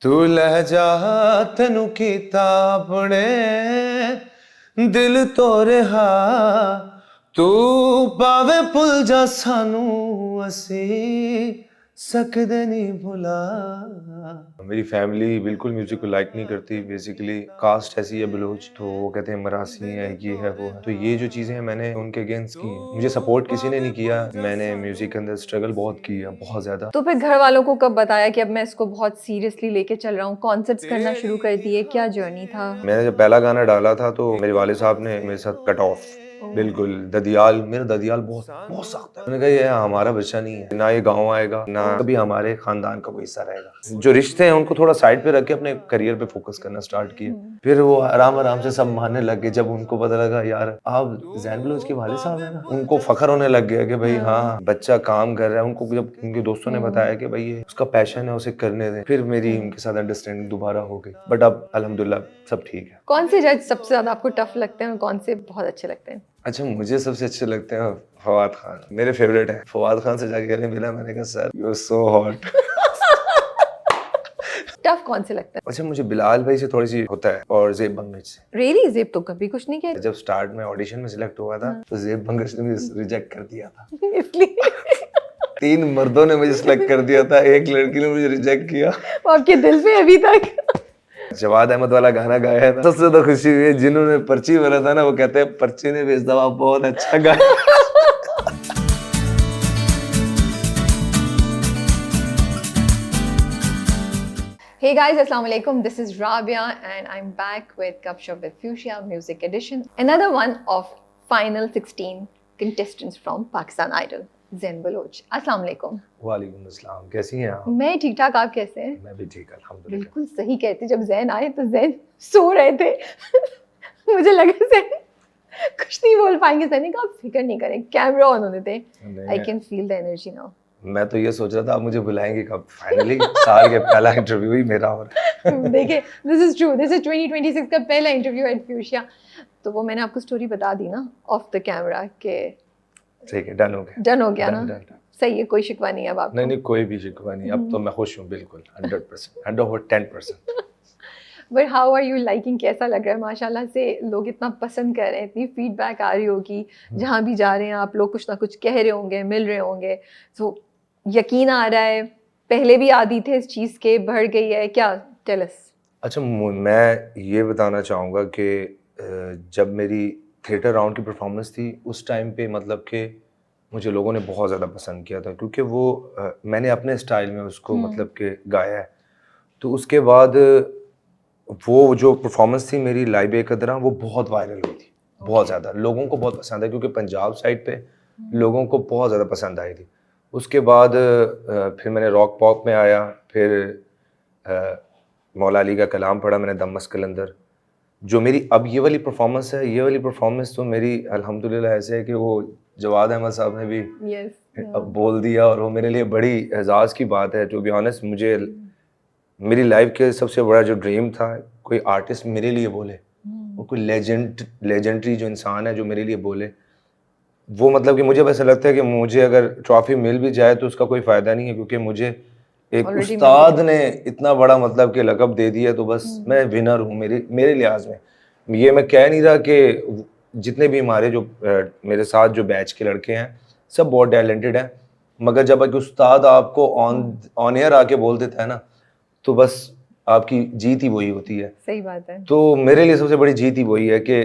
तू लहजा तेनू कीता अपने दिल तो रहा तू पावे भुल जा सानू असी सकदे नहीं भुला। मेरी फैमिली बिल्कुल म्यूजिक को लाइक नहीं करती। बेसिकली कास्ट ऐसी है बलूच, तो वो कहते हैं मरासी है, ये है वो है। तो ये जो चीजें हैं मैंने उनके अगेंस्ट की हैं। मुझे सपोर्ट किसी ने नहीं किया। मैंने म्यूजिक के अंदर स्ट्रगल बहुत किया, बहुत ज्यादा। तो फिर घर वालों को कब बताया कि अब मैं इसको बहुत सीरियसली लेके चल रहा हूँ, कॉन्सर्ट्स करना शुरू कर दिए, क्या जर्नी था? मैंने जब पहला गाना डाला था तो मेरे वाले साहब ने मेरे साथ कट ऑफ, बिल्कुल ददियाल, मेरा ददियाल बहुत बहुत सख्त है। उन्होंने कहा ये हमारा बच्चा नहीं है, ना ये गाँव आएगा, ना कभी हमारे खानदान का कोई हिस्सा रहेगा। जो रिश्ते हैं उनको थोड़ा साइड पे रख के अपने करियर पे फोकस करना स्टार्ट किया। फिर वो आराम आराम से सब मानने लग गए। जब उनको पता लगा यार आप ज़ैन बलोच के वाले साहब है ना, उनको फखर होने लग गया कि भाई हाँ बच्चा काम कर रहा है। उनको जब उनके दोस्तों ने बताया कि भाई ये उसका पैशन है, उसे करने दें, फिर मेरी उनके साथ अंडरस्टैंडिंग दोबारा हो गई। बट अब अल्हम्दुलिल्लाह सब ठीक है। कौन से जज सबसे ज्यादा आपको टफ लगते हैं और कौन से बहुत अच्छे लगते हैं? अच्छा, मुझे सबसे अच्छे लगते हैं फवाद खान, मेरे फेवरेट है। फवाद खान से जाके कहने मिला, मैंने कहा sir you are so hot. Tough कौन से लगते हैं? अच्छा, मुझे बिलाल भाई से थोड़ी सी होता है और ज़ेब बंगश से। रियली? ज़ेब तो कभी कुछ नहीं किया। जब स्टार्ट में ऑडिशन में सिलेक्ट हुआ था तो ज़ेब बंगश ने मुझे रिजेक्ट कर दिया था। इसलिए 3 मर्दों ने मुझे सिलेक्ट कर दिया था, एक लड़की ने मुझे रिजेक्ट किया। वो आपके दिल पे अभी तक? जवाद अहमद वाला गाना गाया है ना, सबसे ज्यादा खुशी हुई है जिन्होंने पर्ची भरा था ना, वो कहते हैं पर्ची ने भेज दवा बहुत अच्छा गाया। Hey guys, Assalamu alaikum. This is Rabia and I'm back with Gupshup with Fuchsia Music Edition. Another one of final 16 contestants from Pakistan Idol, Zen Baloch. Assalamu alaikum. वालेकुम अस्सलाम, कैसी हैं आप? मैं ठीक ठाक, आप कैसे हैं? मैं भी ठीक, अल्हम्दुलिल्लाह। बिल्कुल सही कहते, जब जैन आए तो जैन सो रहे थे। मुझे लगा जैन कुछ नहीं बोल पाएंगे। जैन ने कहा आप फिक्र नहीं करें, कैमरा ऑन होने थे। I can feel the energy now. मैं तो ये सोच रहा था आप मुझे बुलाएंगे कब। फाइनली साल के पहला इंटरव्यू ही मेरा हो रहा है। देखिए, this is true, this is 2026 का पहला इंटरव्यू एट फ्यूशिया। तो वो मैंने आपको स्टोरी बता दी ना ऑफ द कैमरा के। ठीक है, डन हो गया। डन हो गया Done, ना? done, done. सही है, कोई शिकवा नहीं है अब आपको? नहीं, कोई भी शिकवा नहीं। अब तो मैं खुश हूँ बिल्कुल, 100%, 110%। But how are you liking? कैसा लग रहा है? माशाल्लाह से लोग इतना पसंद कर रहे हैं, इतनी फीडबैक आ रही होगी। जहाँ भी जा रहे हैं आप लोग कुछ ना कुछ कह रहे होंगे, मिल रहे होंगे। तो यकीन आ रहा है, पहले भी आदी थे इस चीज़ के, बढ़ गई है क्या? Tell us. अच्छा, मैं ये बताना चाहूँगा कि जब मेरी थिएटर राउंड की परफॉर्मेंस थी उस टाइम पे मतलब कि मुझे लोगों ने बहुत ज़्यादा पसंद किया था, क्योंकि वो मैंने अपने स्टाइल में उसको मतलब कि गाया है। तो उसके बाद वो जो परफॉर्मेंस थी मेरी लाइव कदरा, वो बहुत वायरल हुई थी। बहुत ज़्यादा लोगों को बहुत पसंद है, क्योंकि पंजाब साइड पे लोगों को बहुत ज़्यादा पसंद आई थी। उसके बाद फिर मैंने रॉक पॉप में आया, फिर मौला अली का कलाम पढ़ा मैंने, दमस कलंदर। जो मेरी अब ये वाली परफॉर्मेंस है, ये वाली परफॉर्मेंस तो मेरी अल्हम्दुलिल्लाह ऐसे है कि वो जवाद अहमद साहब ने भी अब बोल दिया, और वो मेरे लिए बड़ी एजाज़ की बात है। टू बी ऑनेस्ट, मुझे मेरी लाइफ के सबसे बड़ा जो ड्रीम था, कोई आर्टिस्ट मेरे लिए बोले, वो कोई लेजेंडरी जो इंसान है जो मेरे लिए बोले, वो मतलब कि मुझे वैसा लगता है कि मुझे अगर ट्रॉफी मिल भी जाए तो उसका कोई फ़ायदा नहीं है, क्योंकि मुझे एक उस्ताद ने इतना बड़ा मतलब कि लक़ब दे दिया, तो बस मैं विनर हूँ मेरे लिहाज में। ये मैं कह नहीं रहा कि जितने भी हमारे जो मेरे साथ जो बैच के लड़के हैं सब बहुत टैलेंटेड हैं, मगर जब एक उस्ताद आपको ऑन एयर आके बोल देता है ना, तो बस आपकी जीत ही वही होती है। सही बात है। तो मेरे लिए सबसे बड़ी जीत ही वही है कि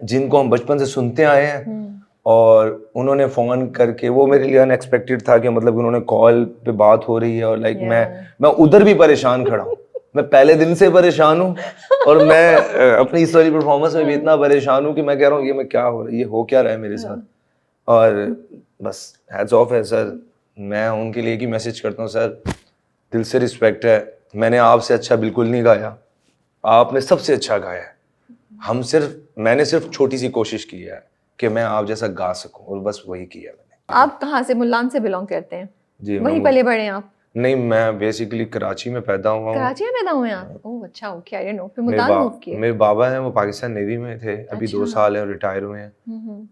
जिनको हम बचपन से सुनते आए हैं और उन्होंने फ़ोन करके, वो मेरे लिए अनएक्सपेक्टेड था कि मतलब उन्होंने कॉल पे बात हो रही है, और लाइक मैं उधर भी परेशान खड़ा हूँ। मैं पहले दिन से परेशान हूँ, और मैं अपनी इस वाली परफॉर्मेंस में भी इतना परेशान हूँ कि मैं कह रहा हूँ ये मैं क्या हो रहा है, ये हो क्या रहा है मेरे साथ। और बस हैट्स ऑफ है सर, मैं उनके लिए कि मैसेज करता हूँ सर, दिल से रिस्पेक्ट है, मैंने आपसे अच्छा बिल्कुल नहीं गाया, आपने सबसे अच्छा गाया है। मैंने सिर्फ छोटी सी कोशिश की है कि मैं आप जैसा गा सकूं, और बस वही किया मैंने। आप कहाँ से, मुल्लान से बिलोंग करते हैं? जी, वहीं पले बड़े हैं आप? नहीं, मैं बेसिकली कराची में पैदा हुआ हूँ। कराची में पैदा हुए आप? ओह अच्छा, ओके, आई डिडंट नो। फिर मुल्तान मूव किए? मेरे बाबा हैं, वो पाकिस्तान नेवी में थे, अभी 2 साल है रिटायर हुए हैं।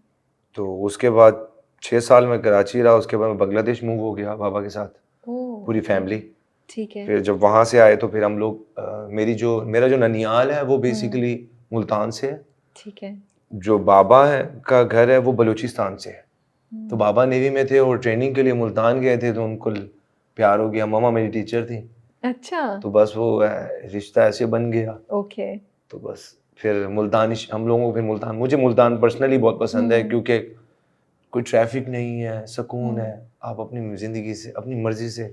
तो उसके बाद 6 साल में कराची रहा, उसके बाद मैं बांग्लादेश मूव हो गया बाबा के साथ, पूरी फैमिली। ठीक है। फिर जब वहाँ से आए तो फिर हम लोग मेरा जो ननियाल है वो बेसिकली मुल्तान से है। ठीक है। जो बाबा है का घर है वो बलूचिस्तान से है। तो बाबा नेवी में थे और ट्रेनिंग के लिए मुल्तान गए थे, तो उनको प्यार हो गया। मम्मा मेरी टीचर थी, अच्छा। तो बस वो रिश्ता ऐसे बन गया। ओके। तो बस फिर मुल्तान हम लोगों को फिर मुल्तान, मुझे मुल्तान पर्सनली बहुत पसंद है क्योंकि कोई ट्रैफिक नहीं है, सुकून है, आप अपनी जिंदगी से अपनी मर्जी से।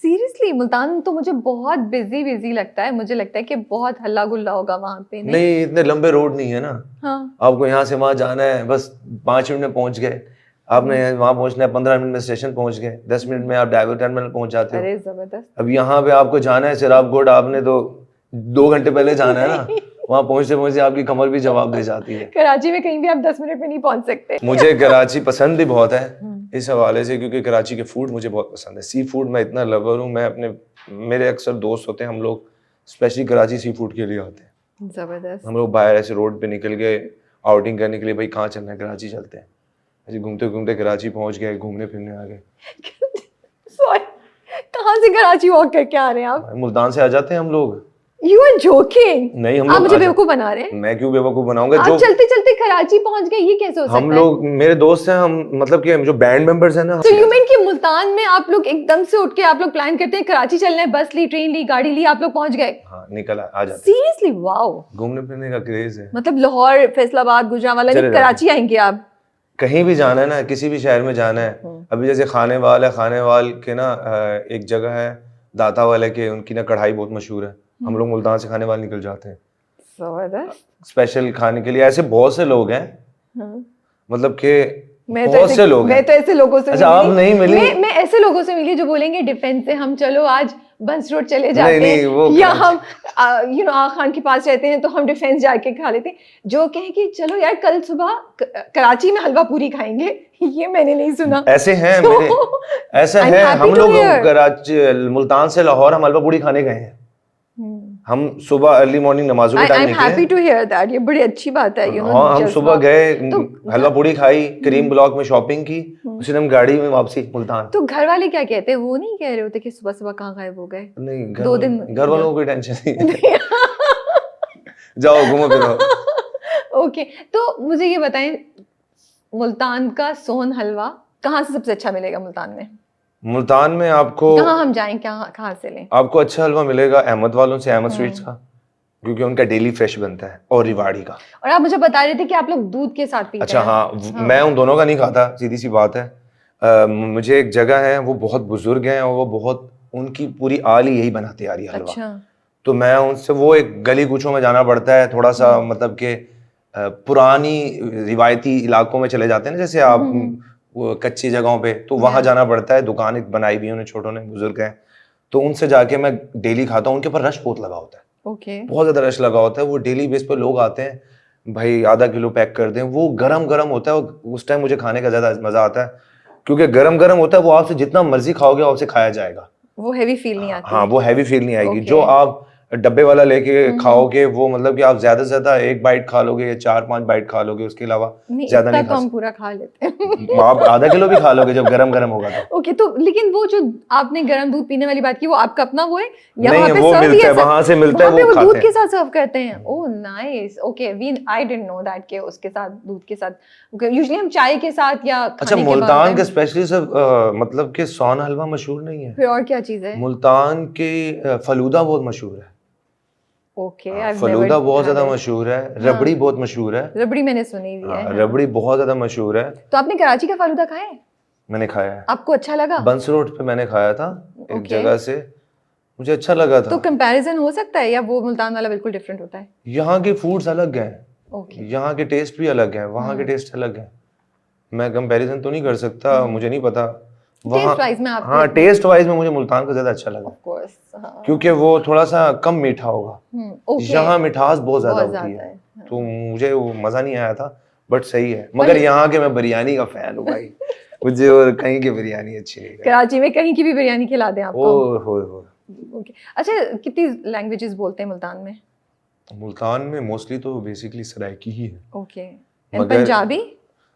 सीरियसली मुल्तान तो मुझे बहुत बिजी लगता है, मुझे लगता है कि बहुत हल्ला गुल्ला होगा वहाँ पे। नहीं, इतने लंबे रोड नहीं है ना। हाँ। आपको यहाँ से वहाँ जाना है, बस 5 मिनट में पहुंच गए। आपने वहाँ पहुंचना है 15 मिनट में स्टेशन पहुंच गए, 10 मिनट में आप ड्राइवर टर्मिनल पहुंच जाते हो। अरे जबरदस्त। अब यहाँ पे आपको जाना है सिराबकोट, आपने तो 2 घंटे पहले जाना है ना। वहाँ पहुंचते पहुंचते आपकी कमर भी जवाब दे जाती है। कराची में कहीं भी आप 10 मिनट में नहीं पहुंच सकते। मुझे कराची पसंद भी बहुत है इस हवाले से, क्योंकि कराची के फूड मुझे बहुत पसंद है। सी फूड मैं इतना लवर हूँ, मेरे अक्सर दोस्त होते हैं, हम लोग स्पेशली कराची सी फूड के लिए आते हैं। जबरदस्त। हम लोग बाहर ऐसे रोड पे निकल गए आउटिंग करने के लिए, भाई कहाँ चलना है, कराची चलते हैं। ऐसे घूमते घूमते कराची पहुंच गए, घूमने फिरने आ गए। सॉरी, कहाँ से कराची वॉक करके आ रहे हैं आप? मुल्तान से आ जाते हैं हम लोग। You are joking? नहीं, हम आप लोग मुझे बेवकूफ बना रहे हैं? मैं क्यों बेवकूफ बनाऊंगा? आप चलते चलते कराची पहुंच गए, ये कैसे हो सकता है? हम लोग, मेरे दोस्त हैं, हम मतलब कि जो बैंड मेंबर्स हैं ना। तो यू मीन कि मुल्तान में आप लोग एकदम से उठ के आप लोग प्लान करते हैं कराची चलना है, बस ली, ट्रेन ली, गाड़ी ली, आप लोग पहुंच गए? हाँ, निकल आ जाते। सीरियसली? वाओ। घूमने फिरने का क्रेज है। मतलब लाहौर, फैसलाबाद, गुजरांवाला नहीं, कराची आएंगे आप? कहीं भी जाना है ना, किसी भी शहर में जाना है। अभी जैसे खानेवाल है, खानेवाल के ना एक जगह है दाता वाले के, उनकी ना कढ़ाई बहुत मशहूर है। हम लोग मुल्तान से खानेवाल निकल जाते हैं स्पेशल खाने के लिए। ऐसे बहुत से लोग हैं, मतलब कि बहुत से लोग हैं। मैं तो ऐसे लोगों से अच्छा, आप नहीं मिली? मैं ऐसे लोगों से मिली जो बोलेंगे डिफेंस से हम चलो आज बंस रोड चले जाते नहीं, वो हैं, या हम आगा खान के पास रहते हैं तो हम डिफेंस जाके खा लेते हैं। जो कहें कि चलो यार कल सुबह कराची में हलवा पूरी खाएंगे, ये मैंने नहीं सुना। ऐसे हैं मेरे, ऐसा है। हम लोग कराची, मुल्तान से लाहौर हम हलवा पूरी खाने गए हैं। हम सुबह अर्ली मॉर्निंग नमाजों के टाइम निकले। हैप्पी टू हियर दैट, ये बड़ी अच्छी बात है। हाँ, हम सुबह गए, हलवा पूरी खाई, करीम ब्लॉक में शॉपिंग की, उसी दिन हम गाड़ी में वापसी मुल्तान। तो घर वाले क्या कहते हैं? वो नहीं कह रहे होते कि सुबह सुबह कहाँ गायब हो गए? नहीं, 2 दिन घर वालों को कोई टेंशन नहीं। जाओ घूमो फिरो। ओके, तो मुझे ये बताएं, मुल्तान का सोन हलवा कहाँ से सबसे अच्छा मिलेगा मुल्तान में? मुल्तान में आपको कहाँ हम जाएं, कहाँ से लें? आपको अच्छा हलवा मिलेगा अहमद वालों से, अहमद स्वीट्स का, क्योंकि उनका डेली फ्रेश बनता है, और रिवाड़ी का। और आप मुझे बता रहे थे कि आप लोग दूध के साथ पीते अच्छा हैं। हाँ, मैं उन दोनों का नहीं खाता, सीधी सी बात है। मुझे एक जगह है, वो बहुत बुजुर्ग हैं और वो बहुत, उनकी पूरी आल ही यही बनाती आ रही है हलवा। अच्छा। तो मैं उनसे, वो एक गली कूचों में जाना पड़ता है थोड़ा सा, मतलब कि पुरानी रिवायती इलाकों में चले जाते हैं ना, जैसे आप वो कच्ची जगहों पे, तो वहां जाना पड़ता है। दुकान एक बनाई हुई है उन्हें, छोटों ने, बुजुर्ग हैं, तो उनसे जाके मैं डेली खाता हूँ। उनके ऊपर रश बहुत लगा होता है। ओके। बहुत ज्यादा रश लगा होता है। वो डेली बेस पे लोग आते हैं, भाई आधा किलो पैक कर दें। वो गरम गरम होता है, उस टाइम मुझे खाने का ज्यादा मजा आता है, क्योंकि गरम गरम होता है। वो आपसे जितना मर्जी खाओगे आपसे खाया जाएगा, वो हैवी फील नहीं आती। हाँ, वो हैवी फील नहीं आएगी। Okay. जो आप डब्बे वाला लेके खाओगे, वो मतलब कि आप ज्यादा से ज्यादा 1 बाइट खा लोगे या 4-5 बाइट खा लोगे, उसके अलावा ज्यादा नहीं खा सकते। पूरा खा लेते हैं। आप आधा किलो भी खा लोगे जब गरम गरम होगा तो। ओके, तो लेकिन वो जो आपने गरम दूध पीने वाली बात की, वो आपका अपना वो है या नहीं, वहाँ पे वो सर्व मिलता है, वहां से मिलता है, वो दूध के साथ सर्व करते हैं? Oh nice. Okay, I didn't know that के उसके साथ, दूध के साथ यूजुअली हम चाय के साथ या खाने अच्छा, के मुल्तान के स्पेशली सब मतलब कि सोन हलवा मशहूर नहीं है। फिर और क्या चीज है? मुल्तान के फलूदा बहुत मशहूर है। ओके, फलूदा बहुत ज्यादा मशहूर है। रबड़ी बहुत मशहूर है। रबड़ी मैंने सुनी हुई है। रबड़ी बहुत ज्यादा मशहूर है। तो आपने कराची का फालूदा खाया है? मैंने खाया है। आपको अच्छा लगा? बंस रोड पे मैंने खाया था एक जगह से, मुझे अच्छा लगा था। तो कंपैरिजन हो सकता है या वो मुल्तान वाला बिल्कुल डिफरेंट होता है? यहाँ के फूड्स अलग हैं, ओके, यहाँ के टेस्ट भी अलग हैं, वहाँ के टेस्ट अलग हैं। मैं कंपैरिजन तो नहीं कर सकता, मुझे नहीं पता टेस्ट वाइज में आपको। हाँ, टेस्ट वाइज में मुझे मुल्तान का ज्यादा अच्छा लगा, ऑफ कोर्स, हाँ। क्योंकि वो थोड़ा सा कम मीठा होगा। यहाँ मिठास बहुत ज्यादा होती है, तो मुझे वो मजा नहीं आया था, बट सही है। मगर यहाँ के मैं बिरयानी का फैन हूँ भाई। मुझे और कहीं की बिरयानी अच्छी नहीं। कराची में कहीं की भी बिरयानी खिला दें आपको। हो। ओके, अच्छा, कितनी लैंग्वेजेस बोलते हैं मुल्तान में? मुल्तान में मोस्टली तो बेसिकली सराइकी ही है। Okay, and Punjabi?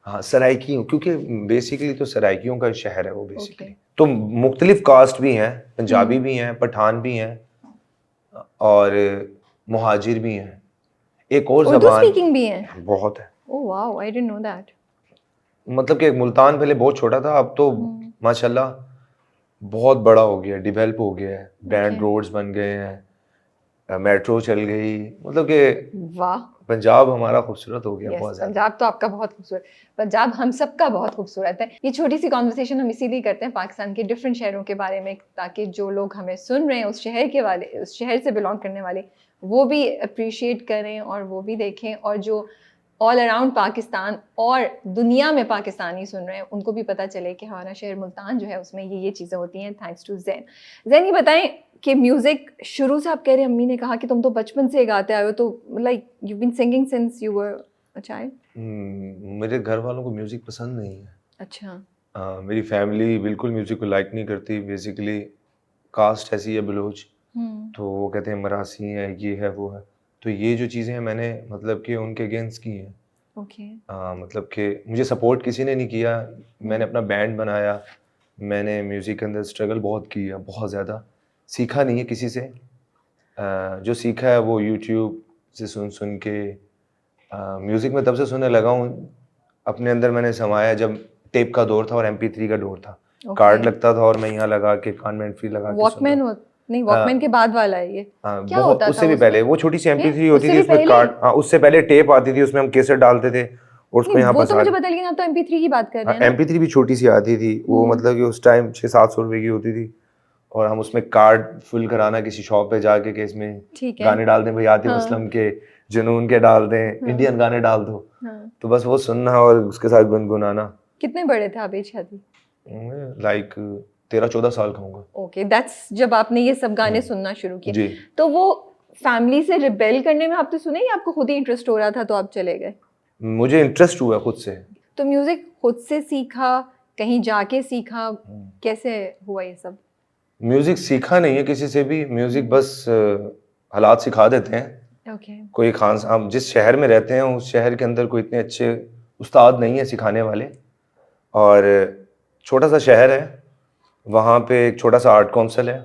हाँ, सराइकी, क्योंकि बेसिकली तो सराइकियों का शहर है वो बेसिकली। तो मुख्तलिफ कास्ट भी हैं, पंजाबी भी हैं, पठान भी हैं और मुहाजिर भी हैं। एक और उर्दू ज़बान स्पीकिंग भी हैं? बहुत है। Oh wow, I didn't know that. मतलब कि मुल्तान पहले बहुत छोटा था, अब तो माशाल्लाह बहुत बड़ा हो गया, डेवलप हो गया है, बैंड रोड्स बन गए हैं, मेट्रो चल गई, मतलब कि वाह, पंजाब हमारा खूबसूरत हो गया यस, बहुत ज़्यादा। पंजाब तो आपका बहुत खूबसूरत, पंजाब हम सबका बहुत खूबसूरत है। ये छोटी सी कॉन्वर्सेशन हम इसीलिए करते हैं पाकिस्तान के डिफरेंट शहरों के बारे में, ताकि जो लोग हमें सुन रहे हैं उस शहर के वाले, उस शहर से बिलोंग करने वाले, वो भी अप्रिशिएट करें और वो भी देखें, और जो ऑल अराउंड पाकिस्तान और दुनिया में पाकिस्तानी सुन रहे हैं उनको भी पता चले कि हमारा शहर मुल्तान जो है उसमें ये चीज़ें होती हैं, थैंक्स टू जैन। जैन, ये बताएं कि म्यूज़िक शुरू से, आप कह रहे हैं अम्मी ने कहा कि तुम तो बचपन से गाते आए हो, तो like you been singing since you were a child? मेरे घर वालों को म्यूज़िक पसंद नहीं है। अच्छा। मेरी फैमिली बिल्कुल म्यूज़िक को लाइक नहीं करती। बेसिकली कास्ट ऐसी है बलूच, तो वो कहते हैं मरासी है, ये है, वो है। तो ये जो चीज़ें हैं मैंने मतलब कि उनके अगेंस्ट की हैं। ओके। मतलब कि मुझे सपोर्ट किसी ने नहीं किया। मैंने अपना बैंड बनाया, मैंने म्यूज़िक के अंदर स्ट्रगल बहुत किया, बहुत ज़्यादा। सीखा नहीं है किसी से। जो सीखा है वो यूट्यूब से सुन के। म्यूज़िक में तब से सुनने लगा हूँ, अपने अंदर मैंने समाया जब टेप का दौर था और MP3 का दौर था। कार्ड लगता था और मैं यहाँ लगा के कान में फ्री लगा के वॉकमैन सुनता। नहीं, वॉकमैन के बाद वाला है ये? क्या बहुत होता था उससे भी उसमें? पहले वो छोटी सी MP3 होती उससे थी, भी उसमें पहले? कार्ड, उससे पहले टेप आती थी, उसमें हम कैसेट डालते थे और उसको नहीं, यहाँ वो तो फंसा मुझे पता, लेकिन आप तो MP3 की बात कर रहे हैं ना? MP3 भी छोटी सी आती थी वो, मतलब कि उस टाइम 600-700 रुपए की होती थी और हम उसमें कार्ड फिल कराना किसी शॉप पे जाके कि इसमें ठीक है। गाने डाल दें भाई, आतिफ असलम के, जुनून के डाल दें, इंडियन गाने डाल दो। तो बस वो सुनना और उसके साथ गुनगुनाना। कितने बड़े थे आप एज शादी? लाइक 13-14 साल का होगा। ओके, दैट्स जब आपने ये सब गाने सुनना शुरू किए। जी। तो वो फैमिली से रिबेल करने में आपने सुने, या आपको खुद ही इंटरेस्ट हो रहा था तो आप चले गए? मुझे इंटरेस्ट हुआ खुद से। तो म्यूजिक खुद से सीखा, कहीं जाके सीखा, कैसे हुआ ये सब? म्यूजिक सीखा नहीं है किसी से भी, म्यूजिक बस हालात सिखा देते हैं। ओके। कोई खान, हम जिस शहर में रहते हैं उस शहर के अंदर कोई इतने अच्छे उस्ताद नहीं है सिखाने वाले, और छोटा सा शहर है, वहाँ पे एक छोटा सा आर्ट काउंसिल है,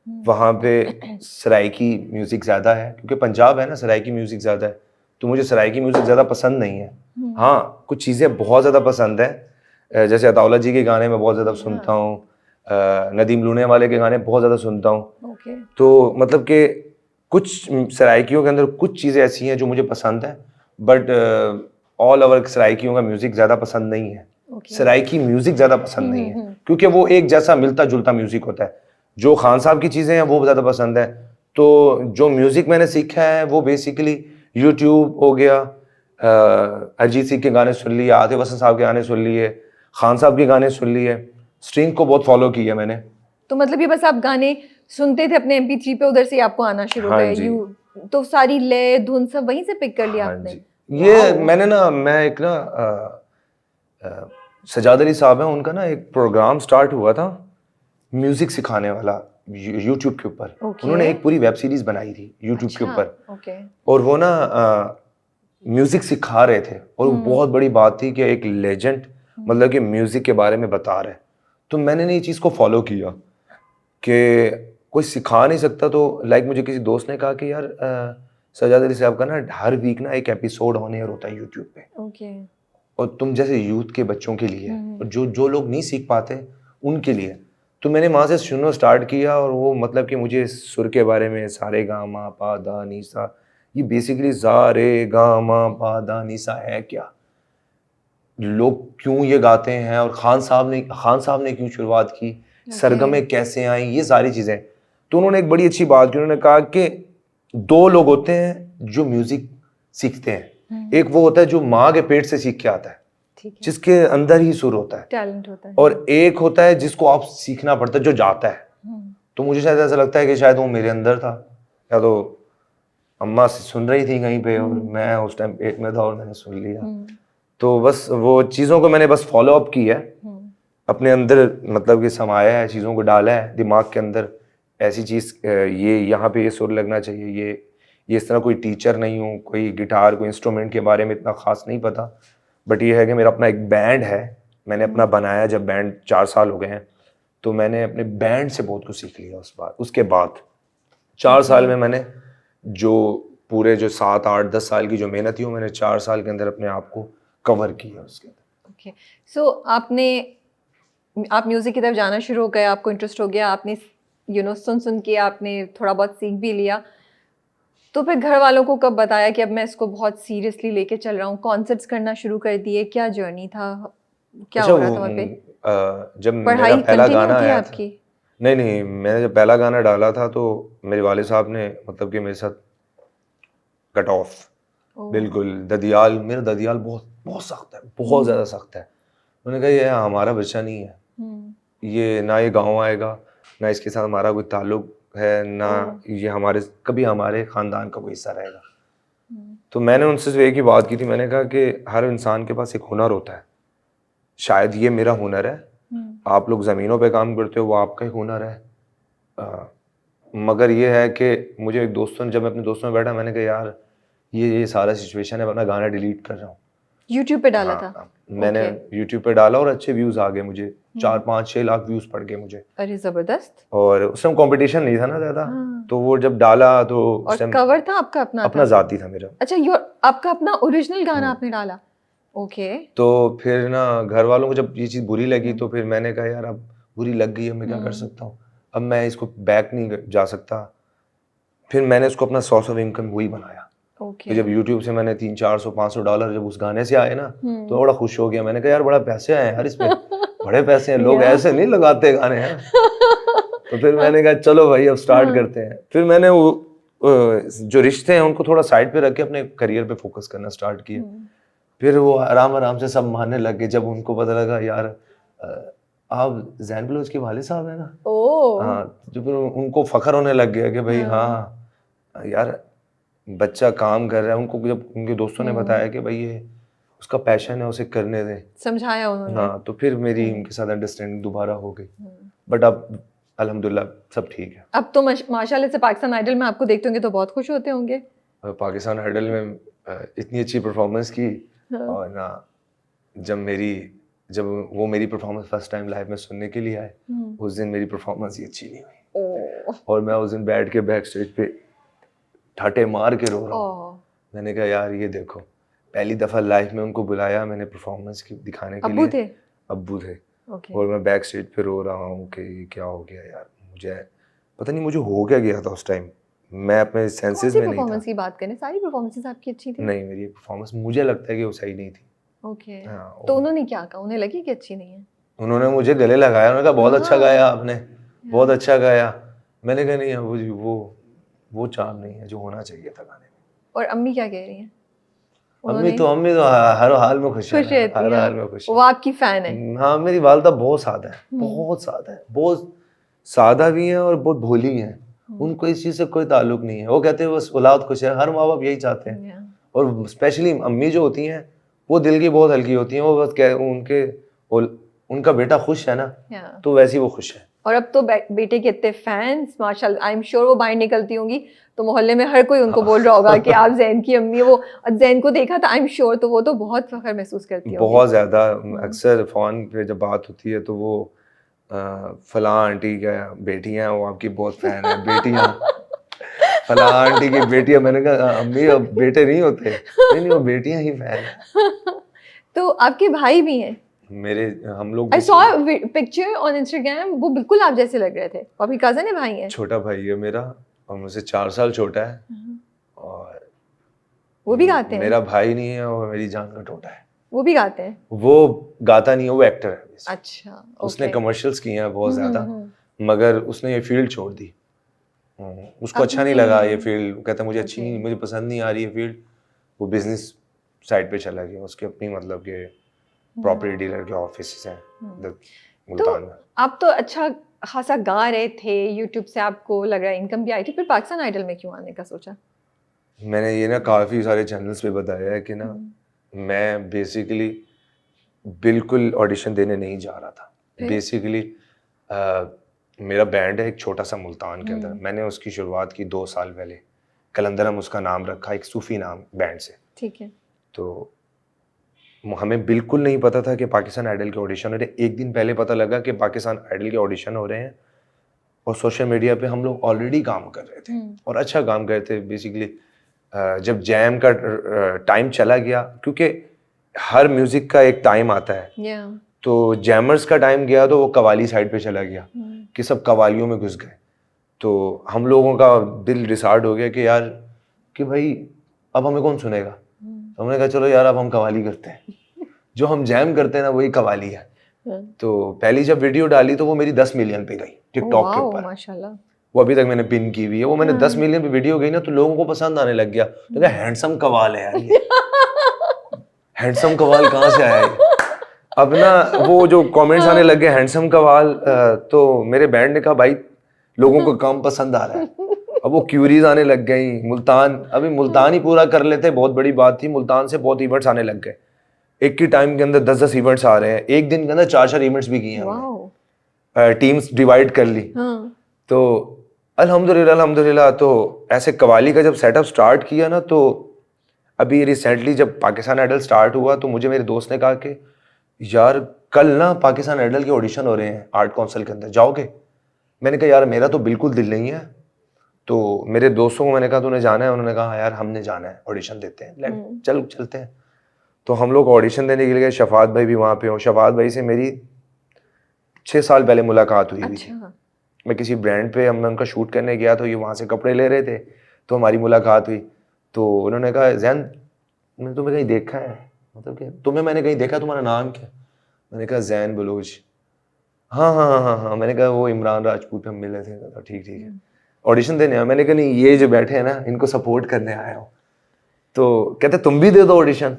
वहाँ पे सराइकी म्यूज़िक ज़्यादा है, क्योंकि पंजाब है ना, सराइकी म्यूज़िक ज़्यादा है, तो मुझे सराइकी म्यूज़िक ज़्यादा पसंद नहीं है। हाँ, कुछ चीज़ें बहुत ज़्यादा पसंद है, जैसे अताउल्ला जी के गाने मैं बहुत ज़्यादा सुनता हूँ, नदीम लूने वाले के गाने बहुत ज़्यादा सुनता हूँ। तो मतलब कि कुछ सराइकियों के अंदर कुछ चीज़ें ऐसी हैं जो मुझे पसंद है, बट ऑल ओवर सराइकियों का म्यूज़िक ज़्यादा पसंद नहीं है। सराइकी म्यूज़िक ज़्यादा पसंद नहीं है, क्योंकि वो एक जैसा मिलता जुलता म्यूज़िक होता है। जो खान साहब की चीज़ें हैं वो ज़्यादा पसंद है। तो जो म्यूज़िक मैंने सीखा है वो बेसिकली यूट्यूब हो गया, अरिजीत सिंह के गाने सुन लिए, आतिफ असलम साहब के गाने सुन लिए, खान साहब के गाने सुन लिए, स्ट्रिंग को बहुत फॉलो किया मैंने। तो मतलब ये बस आप गाने सुनते थे अपने MP3 पे, उधर से आपको आना शुरू हो गया? तो सारी लय धुन सब वहीं से पिक कर लिया आपने? ये मैंने ना, मैं एक ना सजाद अली साहब है, उनका ना एक प्रोग्राम स्टार्ट हुआ था म्यूजिक सिखाने वाला यूट्यूब के ऊपर। उन्होंने एक पूरी वेब सीरीज बनाई थी यूट्यूब के ऊपर, और वो ना म्यूजिक सिखा रहे थे, और वो बहुत बड़ी बात थी कि एक लेजेंड मतलब कि म्यूजिक के बारे में बता रहे। तो मैंने ना ये चीज़ को फॉलो किया कि कोई सिखा नहीं सकता, तो लाइक मुझे किसी दोस्त ने कहा कि यार सजाद अली साहब का ना हर वीक ना एक एपिसोड ऑन एयर होता है यूट्यूब पे, और तुम जैसे यूथ के बच्चों के लिए, और जो लोग नहीं सीख पाते उनके लिए। तो मैंने वहाँ से सुनना स्टार्ट किया, और वो मतलब कि मुझे सुर के बारे में, सारे गा मा पा दा नी सा, ये बेसिकली सा रे गा मा पा दा नी सा है क्या, लोग क्यों ये गाते हैं, और खान साहब ने क्यों शुरुआत की, सरगमें कैसे आई, ये सारी चीज़ें। तो उन्होंने एक बड़ी अच्छी बात की, उन्होंने कहा कि दो लोग होते हैं जो म्यूजिक सीखते हैं, एक वो होता है जो माँ के पेट से सीख के आता है, जिसके अंदर ही सुर होता है, टैलेंट होता है, और एक होता है जिसको आप सीखना पड़ता है, जो जाता है। तो मुझे शायद ऐसा लगता है कि शायद वो मेरे अंदर था, या तो अम्मा सुन रही थी कहीं पे और मैं उस टाइम पेट में था और मैंने सुन लिया। तो बस वो चीज़ों को मैंने बस फॉलो अप की है, अपने अंदर मतलब कि समाया है, चीज़ों को डाला है दिमाग के अंदर, ऐसी चीज़ ये यहाँ पे ये सुर लगना चाहिए, ये इस तरह। कोई टीचर नहीं हूँ, कोई गिटार कोई इंस्ट्रूमेंट के बारे में इतना ख़ास नहीं पता, बट ये है कि मेरा अपना एक बैंड है, मैंने अपना बनाया जब बैंड 4 साल हो गए हैं, तो मैंने अपने बैंड से बहुत कुछ सीख लिया उसके बाद 4 साल में मैंने जो पूरे जो 7 8 10 साल की जो मेहनत थी वो मैंने 4 साल के अंदर अपने आप को कवर किया उसके अंदर। ओके, सो आप म्यूजिक की तरफ जाना शुरू हो गए, आपको इंटरेस्ट हो गया, आपने सुन के आपने थोड़ा बहुत सीख भी लिया, तो फिर घर वालों को कब बताया कि अब मैं इसको बहुत सीरियसली लेके चल रहा हूँ, कॉन्सर्ट्स करना शुरू कर दिए, क्या जर्नी था, क्या अच्छा हो रहा था वहाँ पे? जब मेरा पढ़ाई पहला कंटिन्यू गाना थी आया था, आपकी? नहीं मैंने जब पहला गाना डाला था तो मेरे वाले साहब ने मतलब कि मेरे साथ कट ऑफ, ओह, बिल्कुल ददियाल, मेरा ददियाल बहुत बहुत सख्त है, बहुत ज़्यादा सख्त है। उन्होंने कहा ये हमारा बच्चा नहीं है, ये ना ये गाँव आएगा, ना इसके साथ हमारा कोई ताल्लुक है, ना ये हमारे कभी हमारे ख़ानदान का कोई हिस्सा रहेगा। तो मैंने उनसे एक ही बात की थी, मैंने कहा कि हर इंसान के पास एक हुनर होता है, शायद ये मेरा हुनर है, आप लोग ज़मीनों पे काम करते हो वो आपका ही हुनर है, मगर ये है कि मुझे एक दोस्तों ने, जब मैं अपने दोस्तों में बैठा, मैंने कहा यार ये सारा सिचुएशन है, अपना गाना डिलीट कर रहा हूँ। यूट्यूब पे डाला था? हाँ, मैंने यूट्यूब पे डाला और अच्छे व्यूज़ आ गए मुझे, 4 5 6 लाख व्यूज़ पड़ गए मुझे। अरे जबरदस्त। और उस टाइम कंपटीशन नहीं था ना ज़्यादा, तो वो जब डाला तो उस और टाइम कवर था आपका अपना अपना था? ज़ाती था मेरा। अच्छा, आपका अपना ओरिजिनल गाना आपने डाला? ओके। तो फिर ना घर वालों को जब ये चीज़ बुरी लगी तो फिर मैंने कहा यार अब बुरी लग गई है, मैं क्या कर सकता हूँ, अब मैं इसको बैक नहीं जा सकता। फिर मैंने उसको अपना सोर्स ऑफ इनकम वही बनाया। ओके। तो जब यूट्यूब से मैंने 300 400 500 डॉलर जब उस गाने से आए ना, तो बड़ा खुश हो गया। मैंने कहा यार बड़ा पैसे आए यार इसमें, बड़े पैसे हैं, लोग ऐसे नहीं लगाते गाने हैं। तो फिर मैंने कहा चलो भाई अब स्टार्ट करते हैं। फिर मैंने वो जो रिश्ते हैं उनको थोड़ा साइड पे रख के अपने करियर पे फोकस करना स्टार्ट किया। फिर वो आराम आराम से सब मानने लग गए, जब उनको पता लगा यार आप ज़ैन बलोच के वाले साहब है ना। हाँ, जो फिर उनको फख्र होने लग गया कि भाई हाँ यार बच्चा काम कर रहा है। उनको जब उनके दोस्तों ने बताया कि भाई ये उसका पैशन है, उसे करने दें, समझाया उन्होंने। हाँ, तो फिर मेरी उनके साथ अंडरस्टैंडिंग दोबारा हो गई। बट अब अल्हम्दुलिल्लाह सब ठीक है। अब तो माशाल्लाह से पाकिस्तान आइडल में आपको देखते होंगे तो बहुत खुश होते होंगे। पाकिस्तान आइडल में इतनी अच्छी परफॉर्मेंस की, और ना जब वो मेरी परफॉर्मेंस फर्स्ट टाइम लाइव में सुनने के लिए आए, उस दिन मेरी परफॉर्मेंस ही अच्छी नहीं हुई और मैं उस दिन बैठ के बैक स्टेज पे ठाटे मार के रो रहा हूँ। मैंने कहा यार ये देखो, पहली दफ़ा लाइफ में उनको बुलाया मैंने परफॉर्मेंस की दिखाने के लिए। अब्बू थे। और मैं बैक स्टेज पे रो रहा हूँ कि ये क्या हो गया यार, मुझे पता नहीं मुझे हो क्या गया था उस टाइम, मैं अपने सेंसेस में नहीं था। परफॉर्मेंस की बात करें, सारी परफॉर्मेंसेस आपकी अच्छी थी? नहीं, मेरी परफॉर्मेंस मुझे लगता है कि वो सही नहीं थी। ओके। तो उन्होंने क्या कहा, उन्हें लगी कि अच्छी नहीं है? उन्होंने मुझे गले लगाया, उन्होंने कहा बहुत अच्छा गाया आपने, बहुत अच्छा गाया। मैंने कहा नहीं वो चार्म नहीं है जो होना चाहिए था गाने में। और अम्मी क्या कह रही हैं? अम्मी तो हर हाल में खुश है, हर हाल में खुश है। वो आपकी फैन है? हाँ, मेरी वालदा बहुत सादा है, बहुत सादा है, बहुत सादा भी है और बहुत भोली है। उनको इस चीज़ से कोई ताल्लुक नहीं है। वो कहते हैं बस औलाद खुश है, हर माँ बाप यही चाहते हैं। और स्पेशली अम्मी जो होती हैं वो दिल की बहुत हल्की होती हैं। वो बस उनका बेटा खुश है ना, तो वैसे ही वो खुश है। और अब तो बेटे के इतने फैंस माशाल्लाह, आई एम श्योर वो बाहर निकलती होंगी तो मोहल्ले में हर कोई उनको बोल रहा होगा कि आप ज़ैन की अम्मी। वो ज़ैन को देखा था आई एम श्योर, तो वो तो बहुत फख्र महसूस करती होगी। बहुत ज़्यादा। अक्सर फ़ोन पे जब बात होती है तो वो फलां आंटी का बेटी हैं, वो आपकी बहुत फ़ैन है, बेटियाँ फलां आंटी की बेटियाँ। मैंने कहा अम्मी अब बेटे नहीं होते। नहीं वो बेटियाँ ही फ़ैन है। तो आपके भाई भी हैं? हम लोग I saw a picture on Instagram, वो बिल्कुल आप जैसे लग रहे थे। वो आपकी कज़न है, भाई है? छोटा भाई है मेरा और मुझसे 4 साल छोटा है। और वो भी गाते हैं? मेरा भाई नहीं है, वो मेरी जान का टोटा है। वो भी गाते हैं? वो गाता नहीं है, वो एक्टर है। अच्छा, उसने कमर्शियल्स किए हैं बहुत ज़्यादा, मगर उसने ये फील्ड छोड़ दी। उसको अच्छा नहीं लगा ये फील्ड, कहता मुझे अच्छी नहीं, मुझे पसंद नहीं आ रही है फील्ड। वो बिजनेस साइड पे चला गया, उसके अपनी मतलब के प्रॉपर्टी डीलर के ऑफिस हैं मुल्तान में। आप तो अच्छा खासा गा रहे थे, यूट्यूब से आपको लग रहा है इनकम भी आई थी, फिर पाकिस्तान आइडल में क्यों आने का सोचा? मैंने ये ना काफ़ी सारे चैनल्स पे बताया है कि ना मैं बेसिकली बिल्कुल ऑडिशन देने नहीं जा रहा था। बेसिकली मेरा बैंड है एक छोटा सा मुल्तान के अंदर, मैंने उसकी शुरुआत की 2 साल पहले। कलंदरम उसका नाम रखा, एक सूफी नाम बैंड से। ठीक है। तो हमें बिल्कुल नहीं पता था कि पाकिस्तान आइडल के ऑडिशन हो रहे हैं। एक दिन पहले पता लगा कि पाकिस्तान आइडल के ऑडिशन हो रहे हैं और सोशल मीडिया पे हम लोग ऑलरेडी काम कर रहे थे और अच्छा काम कर रहे थे बेसिकली। जब जैम का टाइम चला गया, क्योंकि हर म्यूज़िक का एक टाइम आता है, Yeah. तो जैमर्स का टाइम गया तो वो कवाली साइड पे चला गया कि सब कवालियों में घुस गए। तो हम लोगों का दिल डिसार्ड हो गया कि यार कि भाई अब हमें कौन सुनेगा। तो हमने कहा चलो यार अब हम कवाली करते हैं, जो हम जैम करते हैं ना वही कवाली है। तो पहली जब वीडियो डाली तो वो मेरी 10 मिलियन पे गई टिकटॉक के ऊपर। माशाल्लाह। वो अभी तक मैंने पिन की हुई है। वो मैंने 10 मिलियन पे वीडियो गई ना तो लोगों को पसंद आने लग गया। तो क्या हैंडसम कवाल है यार ये, हैंडसम कवाल कहाँ से आया ये? अब ना वो जो कमेंट्स आने लग गए हैंडसम कवाल, तो मेरे बैंड ने कहा भाई लोगों को काम पसंद आ रहा है। अब वो क्यूरीज आने लग गई। मुल्तान, अभी मुल्तान ही पूरा कर लेते बहुत बड़ी बात थी। मुल्तान से बहुत इवेंट्स आने लग गए। एक ही टाइम के अंदर 10-10 इवेंट्स आ रहे हैं। एक दिन के अंदर 4-4 इवेंट्स भी किए हैं हमने। टीम्स डिवाइड कर ली। तो अल्हम्दुलिल्लाह तो ऐसे कवाली का जब सेटअप स्टार्ट किया ना, तो अभी रिसेंटली जब पाकिस्तान आइडल स्टार्ट हुआ तो मुझे मेरे दोस्त ने कहा कि यार कल ना पाकिस्तान आइडल के ऑडिशन हो रहे हैं आर्ट काउंसिल के अंदर, जाओगे? मैंने कहा यार मेरा तो बिल्कुल दिल नहीं है। तो मेरे दोस्तों को मैंने कहा तूने जाना है? उन्होंने कहा यार हमने जाना है, ऑडिशन देते हैं, चलते हैं। तो हम लोग ऑडिशन देने के लिए गए। शफात भाई भी वहाँ पे हो। शफात भाई से मेरी 6 साल पहले मुलाकात हुई थी। मैं किसी ब्रांड पे मैं उनका शूट करने गया तो ये वहाँ से कपड़े ले रहे थे, तो हमारी मुलाकात हुई। तो उन्होंने कहा जैन मैंने तुम्हें कहीं देखा है, मतलब कि तुम्हें मैंने कहीं देखा, तुम्हारा नाम क्या? मैंने कहा जैन बलोच। हाँ हाँ हाँ हाँ हाँ। मैंने कहा वो इमरान राजपूत पे हम मिले थे। कहा ठीक ठीक है, ऑडिशन देने आया। मैंने कहा नहीं ये जो बैठे हैं ना इनको सपोर्ट करने आया हूँ। तो कहते तुम भी दे दो ऑडिशन।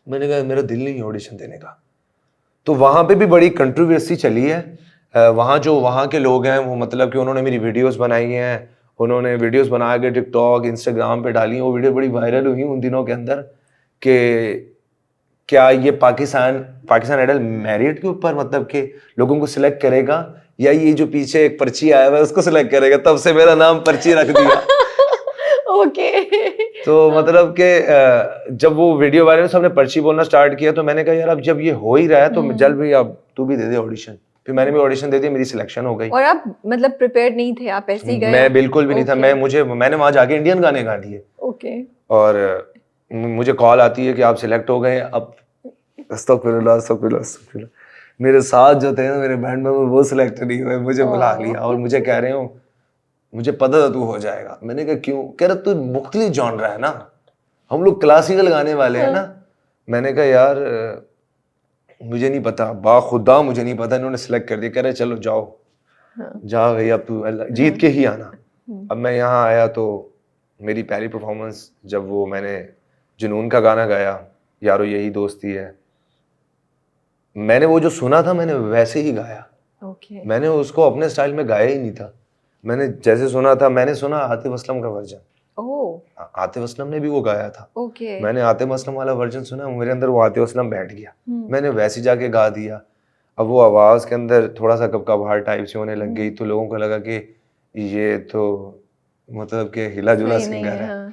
मैंने कहा मेरा दिल नहीं है ऑडिशन देने का। तो वहाँ पे भी बड़ी कंट्रोवर्सी चली है। वहाँ जो वहाँ के लोग हैं वो मतलब कि उन्होंने मेरी वीडियोस बनाई हैं, उन्होंने वीडियोस बना के टिकटॉक इंस्टाग्राम पे डाली। वो वीडियो बड़ी वायरल हुई उन दिनों के अंदर कि क्या ये पाकिस्तान आइडल मेरिट के ऊपर मतलब कि लोगों को सिलेक्ट करेगा या ये जो पीछे एक पर्ची आया हुआ है उसको सिलेक्ट करेगा। तब से मेरा नाम पर्ची रख दिया। ओके। तो मतलब कि जब वो वीडियो वायरल सबने पर्ची बोलना स्टार्ट किया तो मैंने कहा यार अब जब ये हो ही रहा है तो जल्द भी अब तू भी दे दे ऑडिशन। फिर मैंने भी ऑडिशन दे दिया, मेरी सिलेक्शन हो गई। और आप मतलब प्रिपेयर्ड नहीं थे, आप ऐसे ही गए? मैं बिल्कुल भी नहीं था। मैंने वहां जाके इंडियन गाने गा दिए। ओके। और मुझे कॉल आती है कि आप सिलेक्ट हो गए। अब अस्तगफिरुल्लाह मेरे साथ जो थे ना मेरे बैंड में वो सिलेक्ट नहीं हुए, मुझे बुला लिया और मुझे कह रहे हो मुझे पता था तू हो जाएगा। मैंने कहा क्यों? कह रहा तू मुख्तलिफ जॉनर है ना, हम लोग क्लासिकल गाने वाले हैं ना। मैंने कहा यार मुझे नहीं पता, बाखुदा मुझे नहीं पता, इन्होंने सिलेक्ट कर दिया। कह रहे चलो जाओ जा भाई अब तू जीत के ही आना। अब मैं यहाँ आया तो मेरी पहली परफॉर्मेंस जब वो मैंने जुनून का गाना गाया, यारो यही दोस्ती है, मैंने वो जो सुना था मैंने वैसे ही गाया। मैंने उसको अपने स्टाइल में गाया ही नहीं था। मैंने जैसे सुना था, मैंने सुना आतिफ असलम का वर्जन। आतिफ असलम ने भी वो गाया था। मैंने आतिफ असलम वाला वर्जन सुना, मेरे अंदर वो आतिफ असलम बैठ गया। मैंने वैसे जाके गा दिया। अब वो आवाज़ के अंदर थोड़ा सा कपकपाहट टाइप से होने लग गई तो लोगों को लगा कि ये तो मतलब कि हिला जुला सिंगर है।